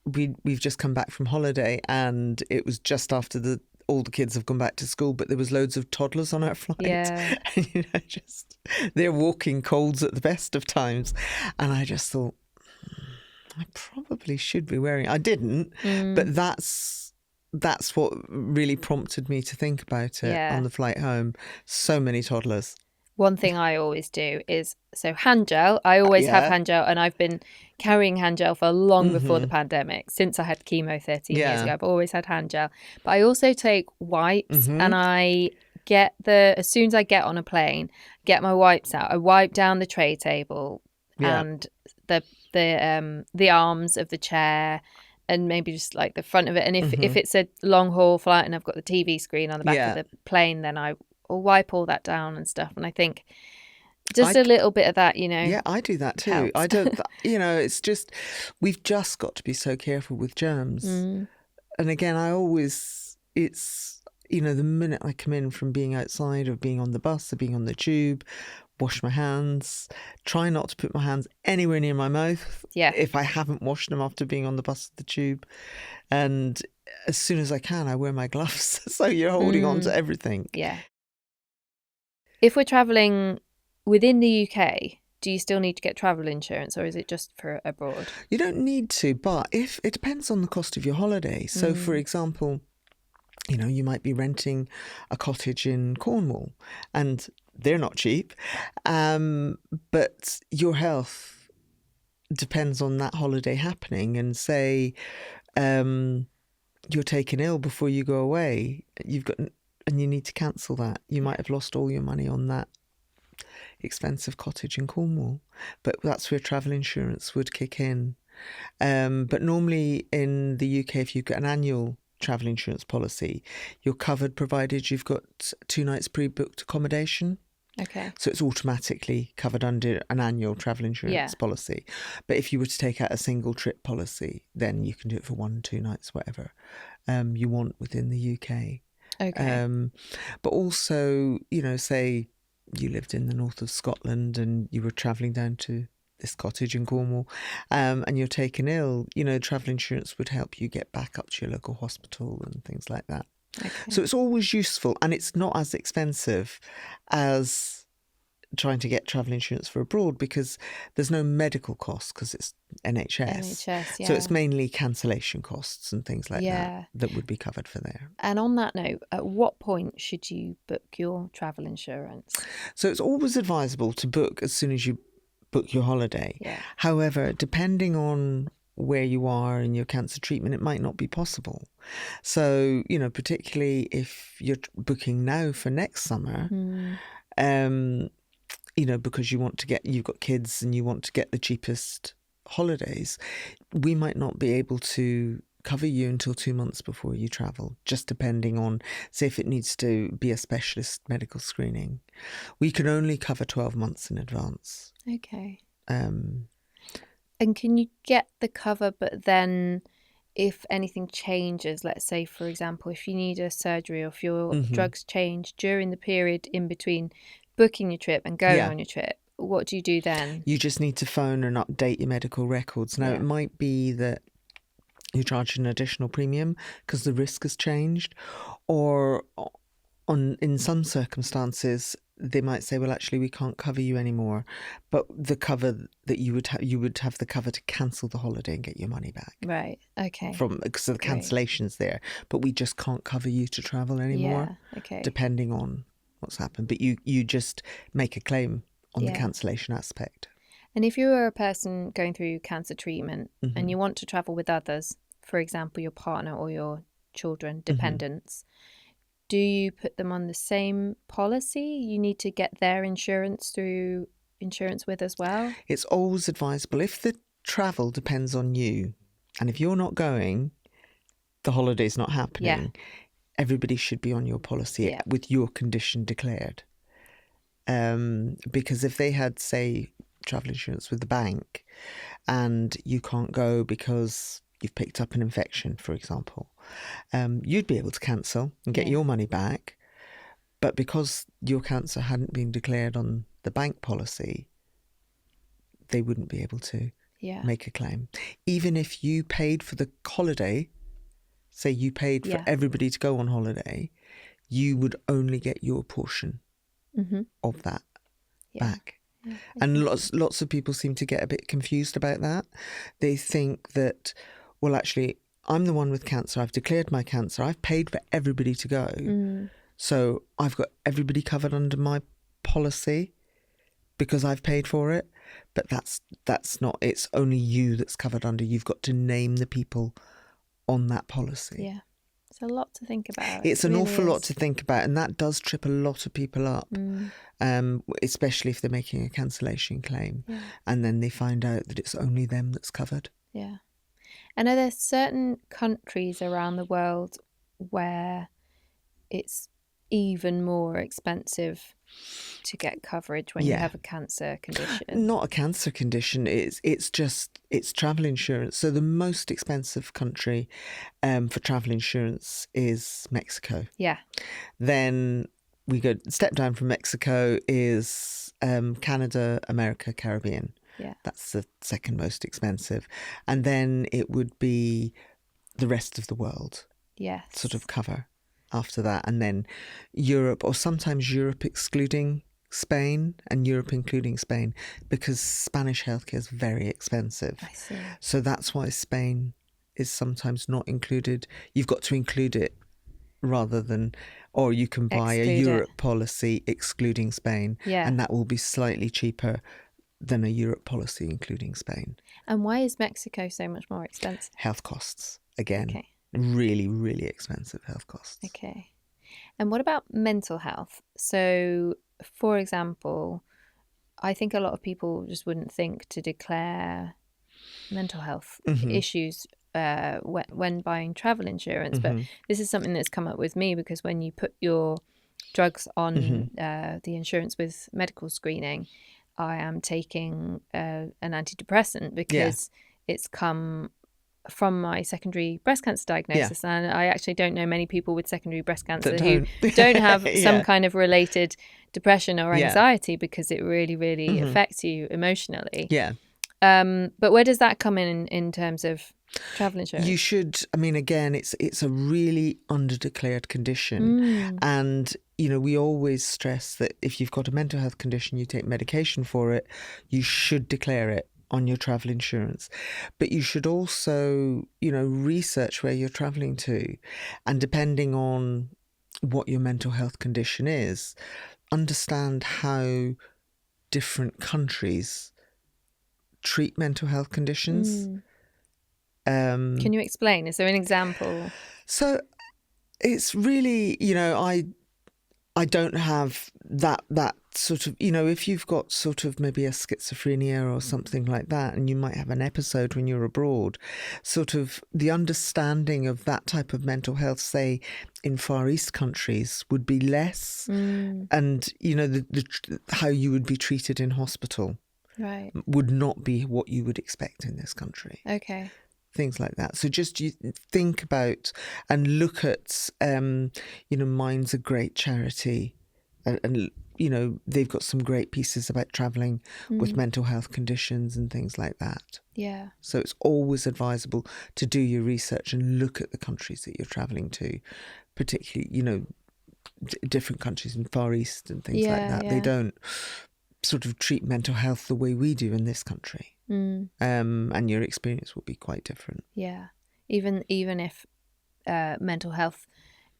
We've just come back from holiday, and it was just after all the kids have gone back to school, but there was loads of toddlers on our flight. Yeah. And, they're walking colds at the best of times. And I just thought, I probably should be wearing it. I didn't, but that's what really prompted me to think about it on the flight home. So many toddlers. One thing I always do is, hand gel. I always have hand gel, and I've been carrying hand gel for long before the pandemic. Since I had chemo 13 years ago, I've always had hand gel. But I also take wipes, and I get as soon as I get on a plane, get my wipes out. I wipe down the tray table and the arms of the chair, and maybe just like the front of it. And if it's a long haul flight and I've got the TV screen on the back of the plane, then I'll wipe all that down and stuff. And I think just a little bit of that, Yeah, I do that too. Helps. I don't, it's just, we've just got to be so careful with germs. And again, it's, the minute I come in from being outside or being on the bus or being on the tube, wash my hands, try not to put my hands anywhere near my mouth if I haven't washed them after being on the bus or the tube. And as soon as I can, I wear my gloves. So you're holding on to everything. Yeah. If we're travelling within the UK, do you still need to get travel insurance, or is it just for abroad? You don't need to, but if it depends on the cost of your holiday. So, for example, you might be renting a cottage in Cornwall, and they're not cheap, but your health depends on that holiday happening. And say you're taken ill before you go away, and you need to cancel that. You might have lost all your money on that expensive cottage in Cornwall, but that's where travel insurance would kick in. But normally in the UK, if you've got an annual travel insurance policy, you're covered provided you've got 2 nights pre-booked accommodation. Okay. So it's automatically covered under an annual travel insurance policy. But if you were to take out a single trip policy, then you can do it for 1, 2 nights, whatever you want within the UK. Okay. But also, say you lived in the north of Scotland and you were travelling down to this cottage in Cornwall, and you're taken ill, travel insurance would help you get back up to your local hospital and things like that. Okay. So it's always useful, and it's not as expensive as trying to get travel insurance for abroad, because there's no medical costs because it's NHS. So it's mainly cancellation costs and things like that would be covered for there. And on that note, at what point should you book your travel insurance? So it's always advisable to book as soon as you book your holiday. Yeah. However, depending on where you are in your cancer treatment, it might not be possible. So, particularly if you're booking now for next summer, because you've got kids and you want to get the cheapest holidays, we might not be able to cover you until 2 months before you travel, just depending on, say, if it needs to be a specialist medical screening. We can only cover 12 months in advance. Okay. And can you get the cover, but then if anything changes, let's say, for example, if you need a surgery or if your drugs change during the period in between booking your trip and going on your trip, what do you do then? You just need to phone and update your medical records. Now, it might be that you charge an additional premium because the risk has changed, or in some circumstances they might say, well, actually we can't cover you anymore, but the cover that you would have the cover to cancel the holiday and get your money back. Right. Okay. Because of the cancellation's there, but we just can't cover you to travel anymore. Yeah. Okay. Depending on what's happened, but you just make a claim on the cancellation aspect. And if you are a person going through cancer treatment and you want to travel with others, for example, your partner or your children, dependents, do you put them on the same policy? You need to get their insurance through Insurancewith as well? It's always advisable, if the travel depends on you, and if you're not going, the holiday's not happening, everybody should be on your policy with your condition declared. Because if they had, say, travel insurance with the bank and you can't go because you've picked up an infection, for example, you'd be able to cancel and get your money back. But because your cancer hadn't been declared on the bank policy, they wouldn't be able to make a claim. Even if you paid for the holiday, say you paid for everybody to go on holiday, you would only get your portion of that back. Yeah. And lots of people seem to get a bit confused about that. They think that, well, actually, I'm the one with cancer. I've declared my cancer. I've paid for everybody to go. So I've got everybody covered under my policy because I've paid for it. But that's not, it's only you that's covered under. You've got to name the people on that policy. Yeah. It's a lot to think about. It's an awful lot to think about, and that does trip a lot of people up, especially if they're making a cancellation claim, and then they find out that it's only them that's covered. Yeah. And are there certain countries around the world where it's even more expensive to get coverage when you have a cancer condition? Not a cancer condition. It's travel insurance. So the most expensive country for travel insurance is Mexico. Yeah. Then we go step down from Mexico is Canada, America, Caribbean. Yeah. That's the second most expensive. And then it would be the rest of the world. Yes. Sort of cover after that. And then Europe, or sometimes Europe excluding Spain and Europe including Spain, because Spanish healthcare is very expensive. I see. So that's why Spain is sometimes not included. You've got to include it rather than, or you can buy a Europe policy excluding Spain. Yeah. And that will be slightly cheaper than a Europe policy including Spain. And why is Mexico so much more expensive? Health costs, again. Okay. Really, really expensive health costs. Okay. And what about mental health? So, for example, I think a lot of people just wouldn't think to declare mental health issues when buying travel insurance. But this is something that's come up with me, because when you put your drugs on the Insurancewith medical screening, I am taking an antidepressant because it's come from my secondary breast cancer diagnosis. Yeah. And I actually don't know many people with secondary breast cancer who don't have some kind of related depression or anxiety, because it really, really affects you emotionally. Yeah. But where does that come in terms of travel insurance? You should, I mean, again, it's a really underdeclared condition. And, you know, we always stress that if you've got a mental health condition, you take medication for it, you should declare it on your travel insurance. But you should also, you know, research where you're traveling to, and depending on what your mental health condition is, understand how different countries treat mental health conditions. Can you explain? Is there an example? So it's really, you know, I don't have that sort of, you know, if you've got sort of maybe a schizophrenia or something like that, and you might have an episode when you're abroad, sort of the understanding of that type of mental health, say in Far East countries, would be less. And, you know, the how you would be treated in hospital would not be what you would expect in this country. Okay. Things like that. So just you think about and look at, you know, Mind's a great charity and they've got some great pieces about travelling with mental health conditions and things like that. Yeah. So it's always advisable to do your research and look at the countries that you're travelling to, particularly, different countries in Far East and things like that. Yeah. They don't sort of treat mental health the way we do in this country. And your experience will be quite different. Yeah. Even if mental health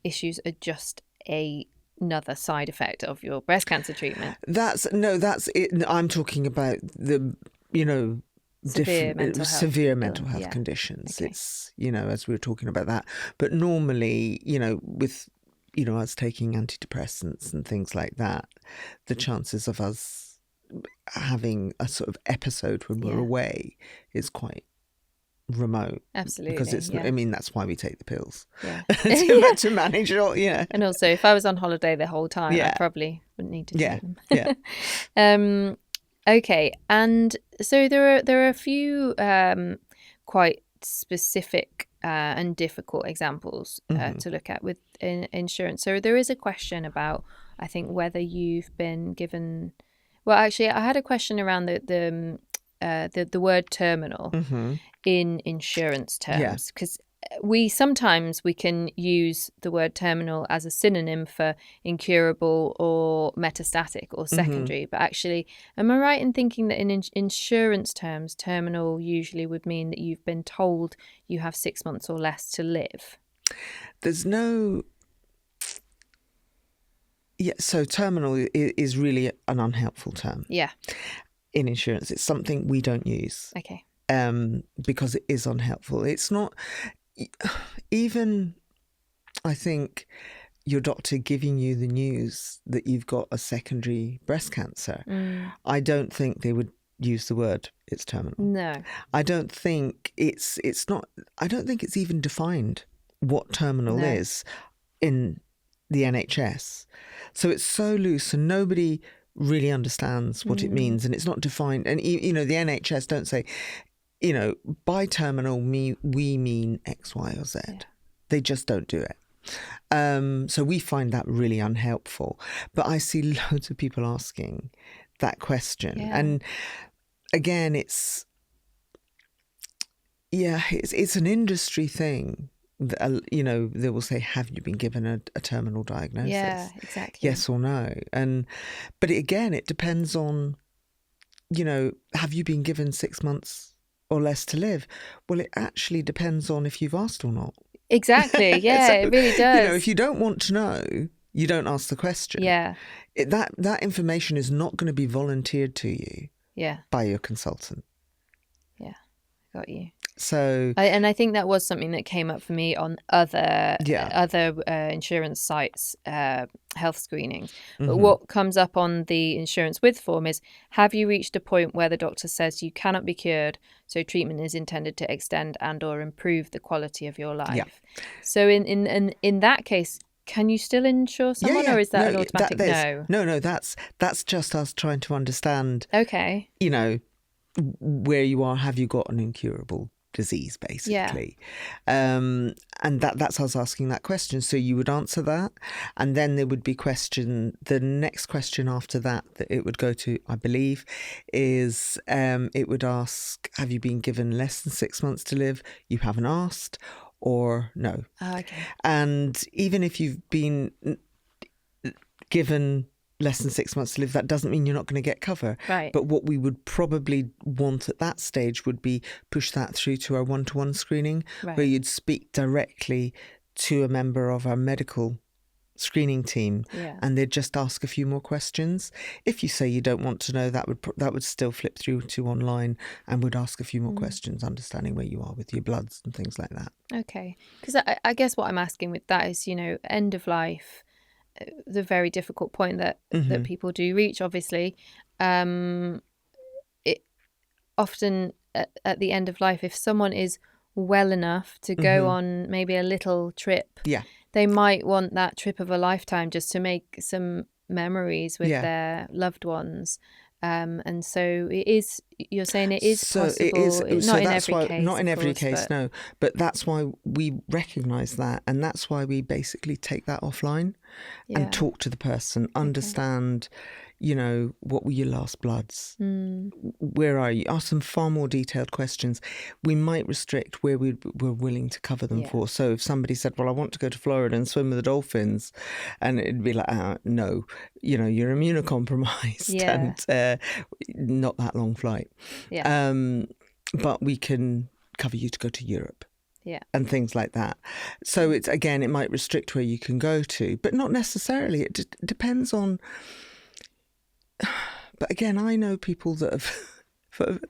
issues are just another side effect of your breast cancer treatment. That's it. I'm talking about the, severe mental health conditions. Okay. It's, as we were talking about that. But normally, with, us taking antidepressants and things like that, the chances of us having a sort of episode when we're away is quite remote. Absolutely. Because it's, that's why we take the pills. Yeah. to manage it all, And also, if I was on holiday the whole time, I probably wouldn't need to take them. Yeah. Okay. And so there are a few quite specific and difficult examples to look at with insurance. So there is a question about, I think, whether you've been given. Well, actually, I had a question around the word terminal in insurance terms, because we can use the word terminal as a synonym for incurable or metastatic or secondary. But actually, am I right in thinking that in insurance terms, terminal usually would mean that you've been told you have 6 months or less to live? There's no... Yeah, so terminal is really an unhelpful term. Yeah. In insurance, it's something we don't use. Okay. Because it is unhelpful. It's not even, I think, your doctor giving you the news that you've got a secondary breast cancer. I don't think they would use the word it's terminal. No. I don't think it's even defined what terminal is in the NHS. So it's so loose and nobody really understands what it means, and it's not defined. And, the NHS don't say, by terminal we mean X, Y or Z. Yeah. They just don't do it. So we find that really unhelpful. But I see loads of people asking that question. Yeah. And again, it's an industry thing. They will say, have you been given a terminal diagnosis? Yeah, exactly. Yes or no. But again, it depends on, have you been given 6 months or less to live? Well, it actually depends on if you've asked or not. Exactly. Yeah, so, it really does. If you don't want to know, you don't ask the question. Yeah. That information is not going to be volunteered to you. Yeah. By your consultant. Yeah, got you. So, I think that was something that came up for me on other insurance sites, health screenings. But what comes up on the Insurancewith form is, have you reached a point where the doctor says you cannot be cured, so treatment is intended to extend and or improve the quality of your life? Yeah. So in that case, can you still insure someone, or is that an automatic no? No, that's just us trying to understand. Okay. Where you are. Have you got an incurable disease, basically? Yeah. And that's us asking that question. So you would answer that, and then there would be the next question after that it would go to, I believe, is it would ask, have you been given less than 6 months to live? You haven't asked, or no. Oh, okay. And even if you've been given less than 6 months to live, that doesn't mean you're not going to get cover. Right. But what we would probably want at that stage would be push that through to our one-to-one screening, where you'd speak directly to a member of our medical screening team, and they'd just ask a few more questions. If you say you don't want to know, that would still flip through to online and would ask a few more questions, understanding where you are with your bloods and things like that. Okay. Because I guess what I'm asking with that is, end of life, the very difficult point that people do reach, obviously. It often at the end of life, if someone is well enough to go on maybe a little trip, they might want that trip of a lifetime just to make some memories with their loved ones. And so it is, you're saying it is So possible, it is. not So in that's every why, case. not in of every course, case, no. But that's why we recognise that, and that's why we basically take that offline and talk to the person, understand, you know, what were your last bloods? Where are you? Ask them far more detailed questions. We might restrict where we're willing to cover them for. So if somebody said, well, I want to go to Florida and swim with the dolphins, and it'd be like, no, you know, you're immunocompromised and not that long flight. But we can cover you to go to Europe. And things like that. So it's, again, it might restrict where you can go to, but not necessarily. It depends on. But again, I know people that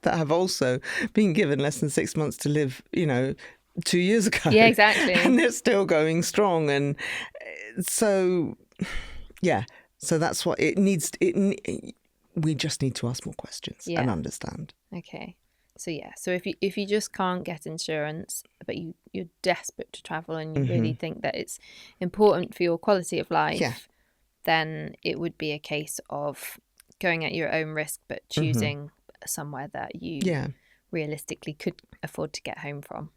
have also been given less than 6 months to live, you know, 2 years ago. Yeah, exactly. And they're still going strong. And so, yeah. So that's what it needs. We just need to ask more questions and understand. Okay. So so if you just can't get insurance, but you're desperate to travel and you really think that it's important for your quality of life, then it would be a case of going at your own risk, but choosing somewhere that you realistically could afford to get home from.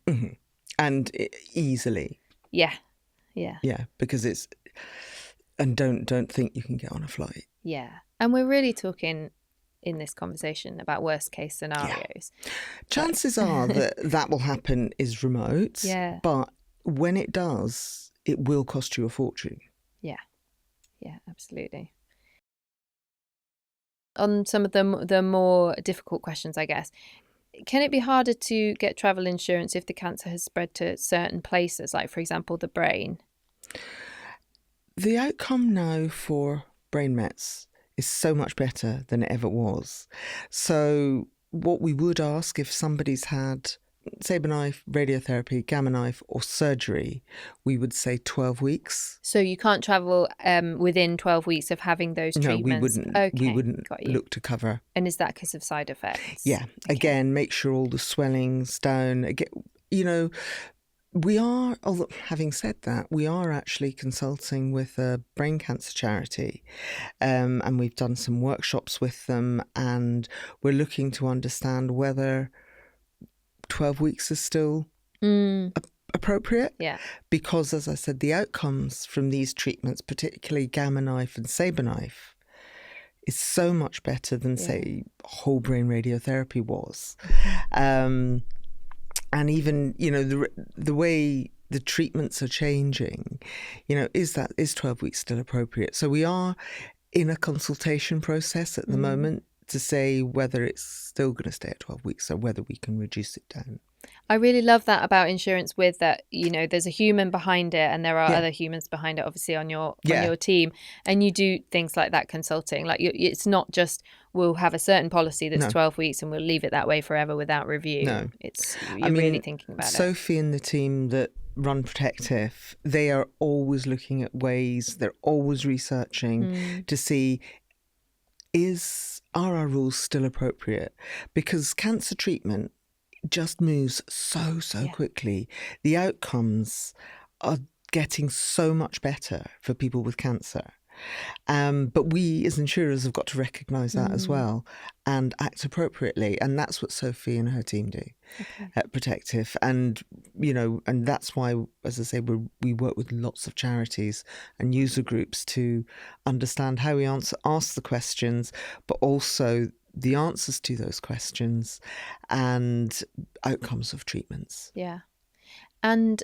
And easily. Yeah, because it's, and don't think you can get on a flight. And we're really talking in this conversation about worst case scenarios. Chances are that will happen is remote. But when it does, it will cost you a fortune. Yeah, absolutely. On some of the more difficult questions, I guess, can it be harder to get travel insurance if the cancer has spread to certain places, like, for example, the brain? The outcome now for brain mets is so much better than it ever was. So what we would ask if somebody's had saber knife, radiotherapy, gamma knife or surgery, we would say 12 weeks. So you can't travel within 12 weeks of having those treatments? No, we wouldn't look to cover. And is that because of side effects? Yeah. Okay. Again, make sure all the swelling's down. Again, you know, we are, although having said that, we are actually consulting with a brain cancer charity, and we've done some workshops with them, and we're looking to understand whether 12 weeks is still appropriate. Because, as I said, the outcomes from these treatments, particularly gamma knife and saber knife, is so much better than, say, whole brain radiotherapy was. And even, you know, the way the treatments are changing, you know, is 12 weeks still appropriate? So we are in a consultation process at the moment to say whether it's still going to stay at 12 weeks or whether we can reduce it down. I really love that about Insurancewith, that, you know, there's a human behind it and there are other humans behind it, obviously, on your team. And you do things like that consulting. Like, it's not just we'll have a certain policy that's 12 weeks and we'll leave it that way forever without review. No. You're really thinking about it. Sophie and the team that run Protective, they are always looking at ways, they're always researching to see, are our rules still appropriate? Because cancer treatment just moves so quickly. The outcomes are getting so much better for people with cancer. But we as insurers have got to recognise that as well and act appropriately. And that's what Sophie and her team do at Protective. And, you know, and that's why, as I say, we work with lots of charities and user groups to understand how we ask the questions, but also the answers to those questions and outcomes of treatments. Yeah. And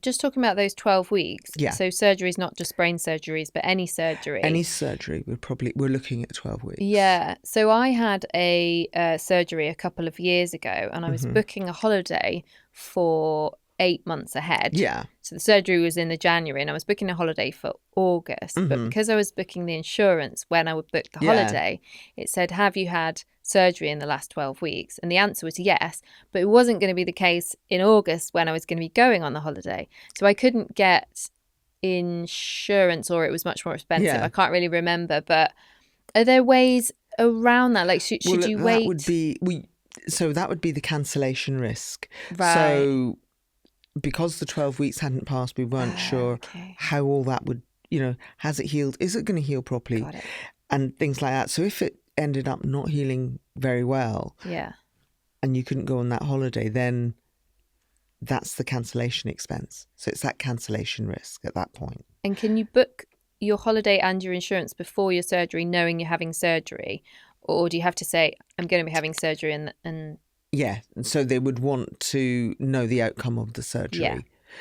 just talking about those 12 weeks. Yeah. So surgery is not just brain surgeries, but any surgery. Any surgery, we're looking at 12 weeks. Yeah. So I had a surgery a couple of years ago, and I was booking a holiday for 8 months ahead. Yeah. So the surgery was in the January and I was booking a holiday for August. But because I was booking the insurance when I would book the holiday, it said, have you had surgery in the last 12 weeks? And the answer was yes, but it wasn't going to be the case in August when I was going to be going on the holiday. So I couldn't get insurance, or it was much more expensive. Yeah. I can't really remember, but are there ways around that? Like, should you wait? That would be the cancellation risk. Right. So because the 12 weeks hadn't passed, we weren't sure how all that would, you know, has it healed? Is it going to heal properly? Got it. And things like that. So if ended up not healing very well, Yeah. and you couldn't go on that holiday, then that's the cancellation expense. So it's that cancellation risk at that point. And can you book your holiday and your insurance before your surgery, knowing you're having surgery? Or do you have to say, I'm going to be having surgery and... Yeah, so they would want to know the outcome of the surgery. Yeah.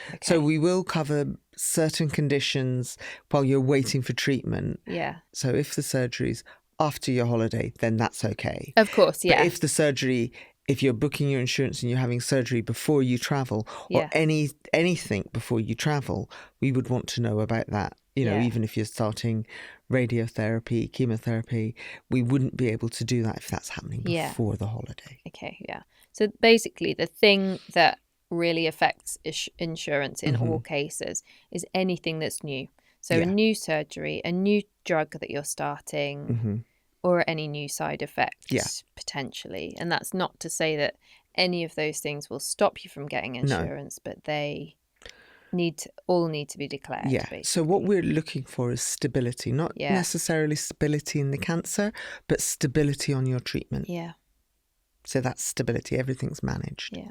Okay. So we will cover certain conditions while you're waiting for treatment. Yeah. So if the surgery's after your holiday, then that's okay. Of course, yeah. But if the surgery, if you're booking your insurance and you're having surgery before you travel, or anything before you travel, we would want to know about that. You know, even if you're starting radiotherapy, chemotherapy, we wouldn't be able to do that if that's happening before the holiday. Okay, yeah. So basically, the thing that really affects insurance in all cases is anything that's new. So a new surgery, a new drug that you're starting, or any new side effects potentially. And that's not to say that any of those things will stop you from getting insurance, but they all need to be declared. Yeah. Basically. So what we're looking for is stability, not necessarily stability in the cancer, but stability on your treatment. Yeah. So that's stability. Everything's managed. Yeah.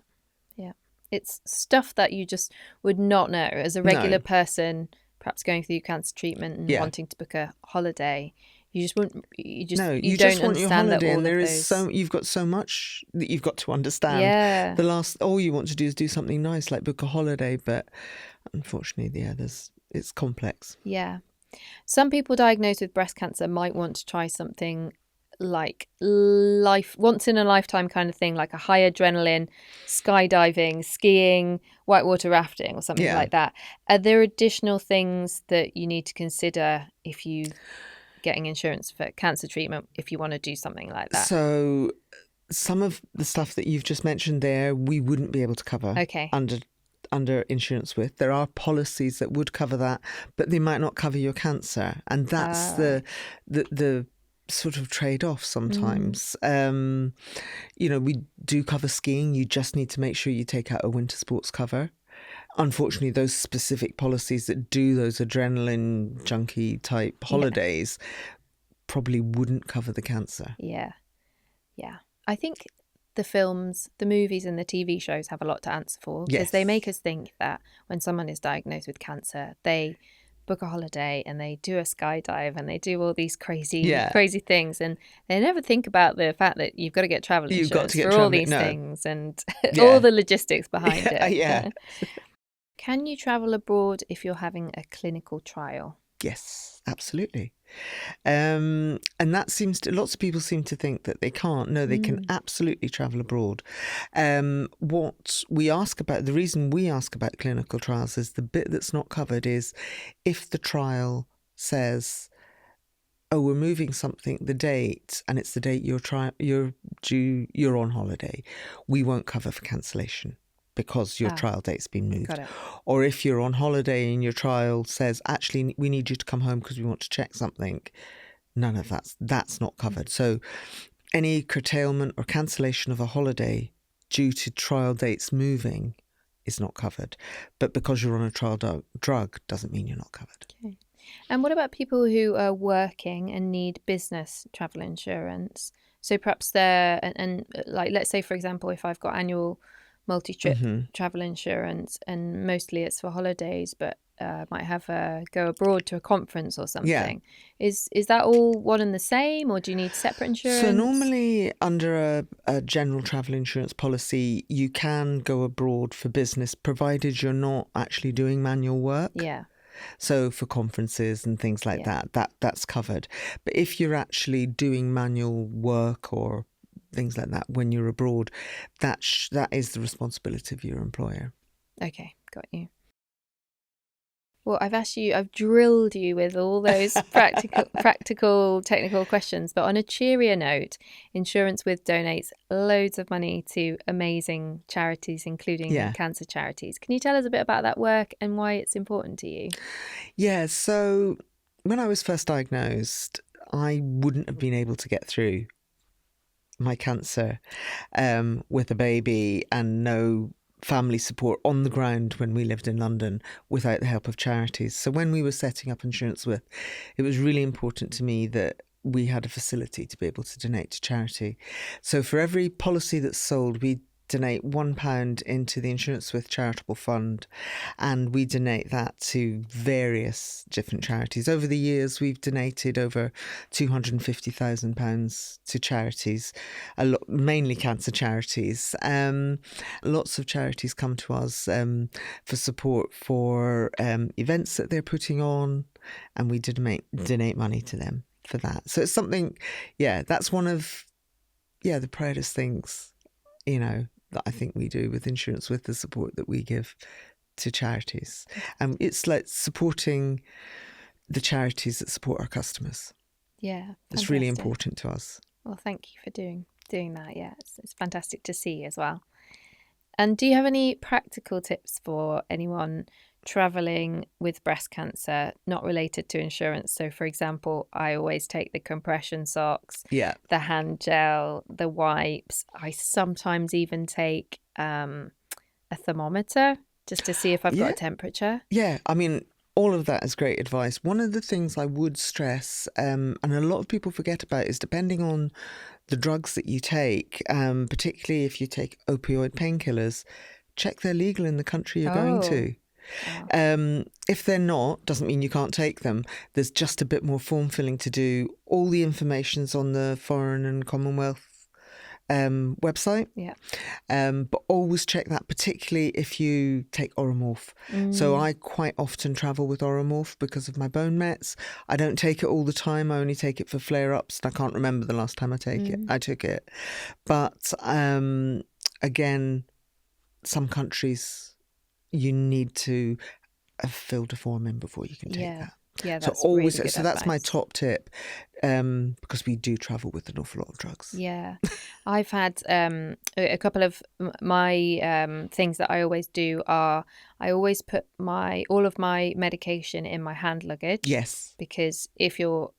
Yeah. It's stuff that you just would not know as a regular person, perhaps going through cancer treatment and wanting to book a holiday. You just wouldn't. You just don't want your understand holiday, that all and there of is those... you've got so much that you've got to understand. Yeah. All you want to do is do something nice, like book a holiday, but unfortunately, it's complex. Yeah. Some people diagnosed with breast cancer might want to try something like once in a lifetime kind of thing, like a high adrenaline, skydiving, skiing, whitewater rafting, or something like that. Are there additional things that you need to consider if you getting insurance for cancer treatment if you want to do something like that? So some of the stuff that you've just mentioned there, we wouldn't be able to cover under Insurancewith. There are policies that would cover that, but they might not cover your cancer. And that's the sort of trade-off sometimes. We do cover skiing. You just need to make sure you take out a winter sports cover. Unfortunately, those specific policies that do those adrenaline junkie type holidays probably wouldn't cover the cancer. Yeah. I think the films, the movies and the TV shows have a lot to answer for, because they make us think that when someone is diagnosed with cancer, they book a holiday and they do a skydive and they do all these crazy things, and they never think about the fact that you've got to get travel insurance for all these things and all the logistics behind it. Can you travel abroad if you're having a clinical trial? Yes, absolutely. And that lots of people seem to think that they can't. No, they can absolutely travel abroad. What we ask about, the reason we ask about clinical trials is the bit that's not covered is if the trial says, oh, we're moving the date, and it's the date you're on holiday, we won't cover for cancellation, because your trial date's been moved. Got it. Or if you're on holiday and your trial says, actually, we need you to come home because we want to check something, none of that's not covered. So any curtailment or cancellation of a holiday due to trial dates moving is not covered. But because you're on a trial drug doesn't mean you're not covered. Okay. And what about people who are working and need business travel insurance? So perhaps and like, let's say, for example, if I've got annual multi-trip travel insurance and mostly it's for holidays, but might have go abroad to a conference or something. Is that all one and the same, or do you need separate insurance? So normally under a general travel insurance policy, you can go abroad for business, provided you're not actually doing manual work. Yeah. So for conferences and things like that's covered. But if you're actually doing manual work or things like that when you're abroad, that is the responsibility of your employer. Okay, got you. Well, I've drilled you with all those practical, technical questions, but on a cheerier note, Insurancewith donates loads of money to amazing charities, including cancer charities. Can you tell us a bit about that work and why it's important to you? Yeah, so when I was first diagnosed, I wouldn't have been able to get through my cancer with a baby and no family support on the ground when we lived in London without the help of charities. So when we were setting up Insurancewith, it was really important to me that we had a facility to be able to donate to charity. So for every policy that's sold, we donate £1 into the Insurancewith charitable fund, and we donate that to various different charities. Over the years, we've donated over £250,000 to charities, mainly cancer charities. Lots of charities come to us for support for events that they're putting on, and we donate money to them for that. So it's something, that's one of the proudest things, that I think we do with Insurancewith, the support that we give to charities. And it's like supporting the charities that support our customers. Yeah, fantastic. It's really important to us. Well, thank you for doing that. Yeah, it's fantastic to see as well. And do you have any practical tips for anyone travelling with breast cancer not related to insurance? So, for example, I always take the compression socks, the hand gel, the wipes. I sometimes even take a thermometer just to see if I've got a temperature. Yeah, I mean, all of that is great advice. One of the things I would stress, and a lot of people forget about, is depending on the drugs that you take, particularly if you take opioid painkillers, check they're legal in the country you're going to. Wow. If they're not, doesn't mean you can't take them. There's just a bit more form filling to do. All the information's on the Foreign and Commonwealth website. Yeah. But always check that, particularly if you take Oromorph. So I quite often travel with Oromorph because of my bone mets. I don't take it all the time. I only take it for flare-ups, and I can't remember the last time I took it. But again, some countries you need to have filled a form in before you can take that. Yeah, that's really good advice. That's my top tip, because we do travel with an awful lot of drugs. Yeah, I've had a couple of my things that I always do are I always put all of my medication in my hand luggage. Yes, because if your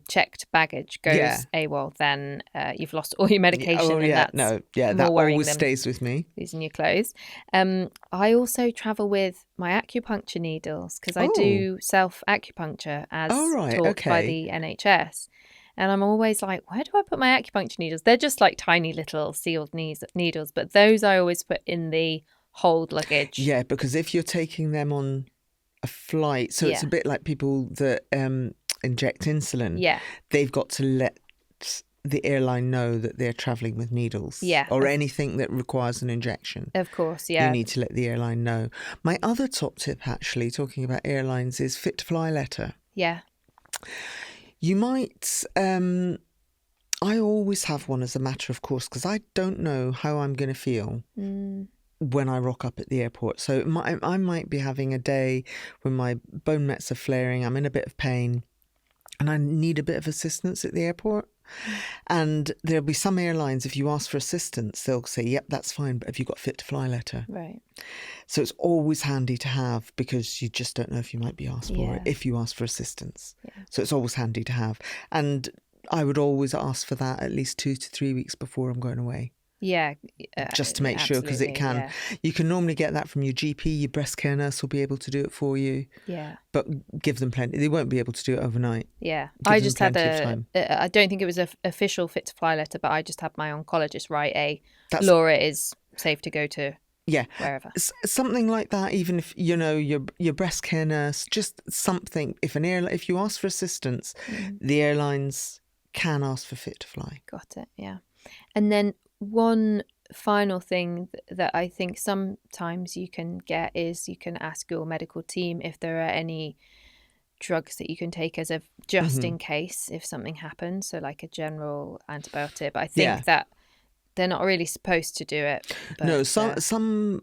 checked baggage goes AWOL, then you've lost all your medication. That always stays with me. Losing your clothes. I also travel with my acupuncture needles because I do self-acupuncture as taught by the NHS. And I'm always like, where do I put my acupuncture needles? They're just like tiny little sealed needles, but those I always put in the hold luggage. Yeah, because if you're taking them on a flight, so it's a bit like people that inject insulin. Yeah, they've got to let the airline know that they're travelling with needles. Yeah, or anything that requires an injection. Of course, yeah. You need to let the airline know. My other top tip, actually, talking about airlines, is fit to fly letter. Yeah. You might. I always have one as a matter of course, because I don't know how I'm going to feel when I rock up at the airport. So I might be having a day when my bone mets are flaring, I'm in a bit of pain, and I need a bit of assistance at the airport. And there'll be some airlines, if you ask for assistance, they'll say, yep, that's fine, but have you got fit to fly letter? Right. So it's always handy to have, because you just don't know if you might be asked for it if you ask for assistance. Yeah. So it's always handy to have. And I would always ask for that at least 2 to 3 weeks before I'm going away. Yeah. Just to make sure, because it can. Yeah. You can normally get that from your GP. Your breast care nurse will be able to do it for you. Yeah. But give them plenty. They won't be able to do it overnight. Yeah. I just had I don't think it was an official fit to fly letter, but I just had my oncologist write Laura is safe to go to. Yeah, wherever. Something like that. Even if your breast care nurse, just something. If you ask for assistance, the airlines can ask for fit to fly. Got it. Yeah, and then one final thing that I think sometimes you can get is you can ask your medical team if there are any drugs that you can take as a just in case if something happens. So like a general antibiotic. But I think that they're not really supposed to do it. But, no, some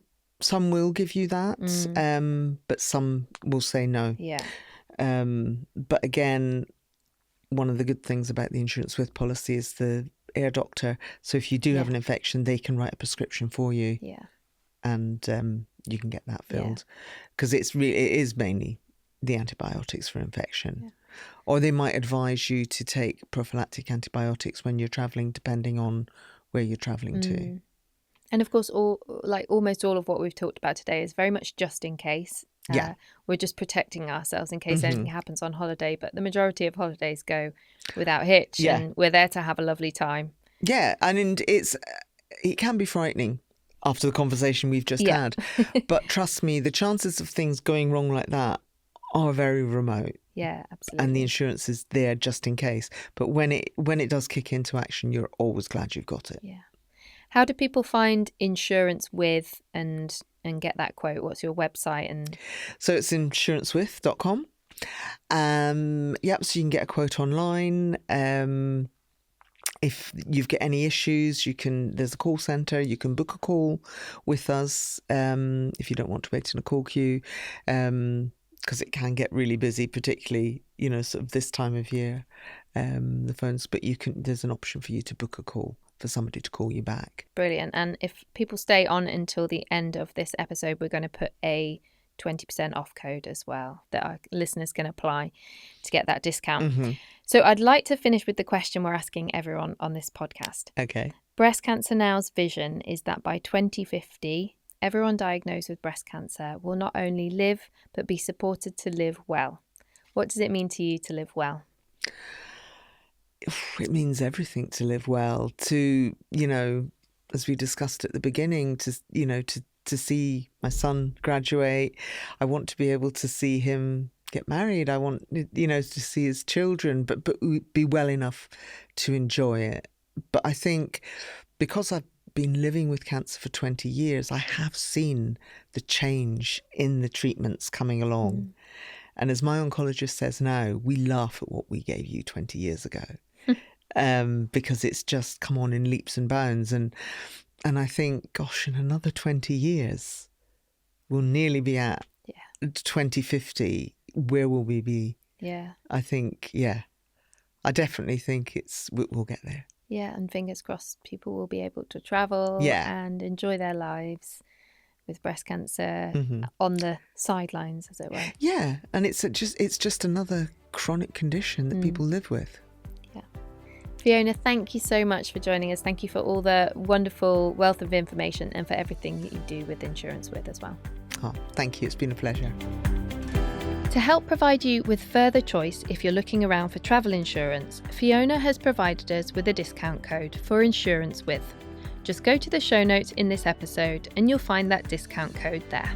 will give you that, but some will say no. Yeah. But again, one of the good things about the Insurancewith policy is the air doctor. So if you do have an infection, they can write a prescription for you. Yeah. And you can get that filled, because it is mainly the antibiotics for infection. Yeah. Or they might advise you to take prophylactic antibiotics when you're travelling, depending on where you're travelling to. And of course, almost all of what we've talked about today is very much just in case. Yeah. We're just protecting ourselves in case anything happens on holiday. But the majority of holidays go without hitch, and we're there to have a lovely time. Yeah, and it can be frightening after the conversation we've just had. But trust me, the chances of things going wrong like that are very remote. Yeah, absolutely. And the insurance is there just in case. But when it does kick into action, you're always glad you've got it. Yeah. How do people find Insurancewith and get that quote? What's your website? So it's insurancewith.com. So you can get a quote online. If you've got any issues, there's a call centre. You can book a call with us if you don't want to wait in a call queue, because it can get really busy, particularly, sort of this time of year, the phones. But there's an option for you to book a call for somebody to call you back. Brilliant. And if people stay on until the end of this episode, we're going to put a 20% off code as well that our listeners can apply to get that discount. So I'd like to finish with the question we're asking everyone on this podcast. Okay. Breast Cancer Now's vision is that by 2050, everyone diagnosed with breast cancer will not only live, but be supported to live well. What does it mean to you to live well? It means everything to live well, to, as we discussed at the beginning, to see my son graduate. I want to be able to see him get married. I want, to see his children, but be well enough to enjoy it. But I think because I've been living with cancer for 20 years, I have seen the change in the treatments coming along. And as my oncologist says now, we laugh at what we gave you 20 years ago. Because it's just come on in leaps and bounds. And I think, gosh, in another 20 years, we'll nearly be at 2050. Where will we be? Yeah. I think, I definitely think we'll get there. Yeah, and fingers crossed people will be able to travel and enjoy their lives with breast cancer on the sidelines, as it were. Yeah, and it's just another chronic condition that people live with. Yeah. Fiona, thank you so much for joining us. Thank you for all the wonderful wealth of information and for everything that you do with Insurancewith as well. Oh, thank you. It's been a pleasure. To help provide you with further choice if you're looking around for travel insurance, Fiona has provided us with a discount code for Insurancewith. Just go to the show notes in this episode and you'll find that discount code there.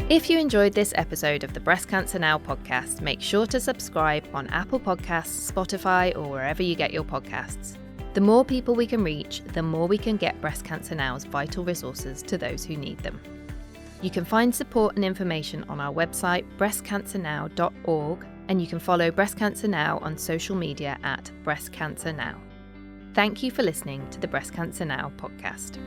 If you enjoyed this episode of the Breast Cancer Now podcast, make sure to subscribe on Apple Podcasts, Spotify, or wherever you get your podcasts. The more people we can reach, the more we can get Breast Cancer Now's vital resources to those who need them. You can find support and information on our website, breastcancernow.org, and you can follow Breast Cancer Now on social media at Breast Cancer Now. Thank you for listening to the Breast Cancer Now podcast.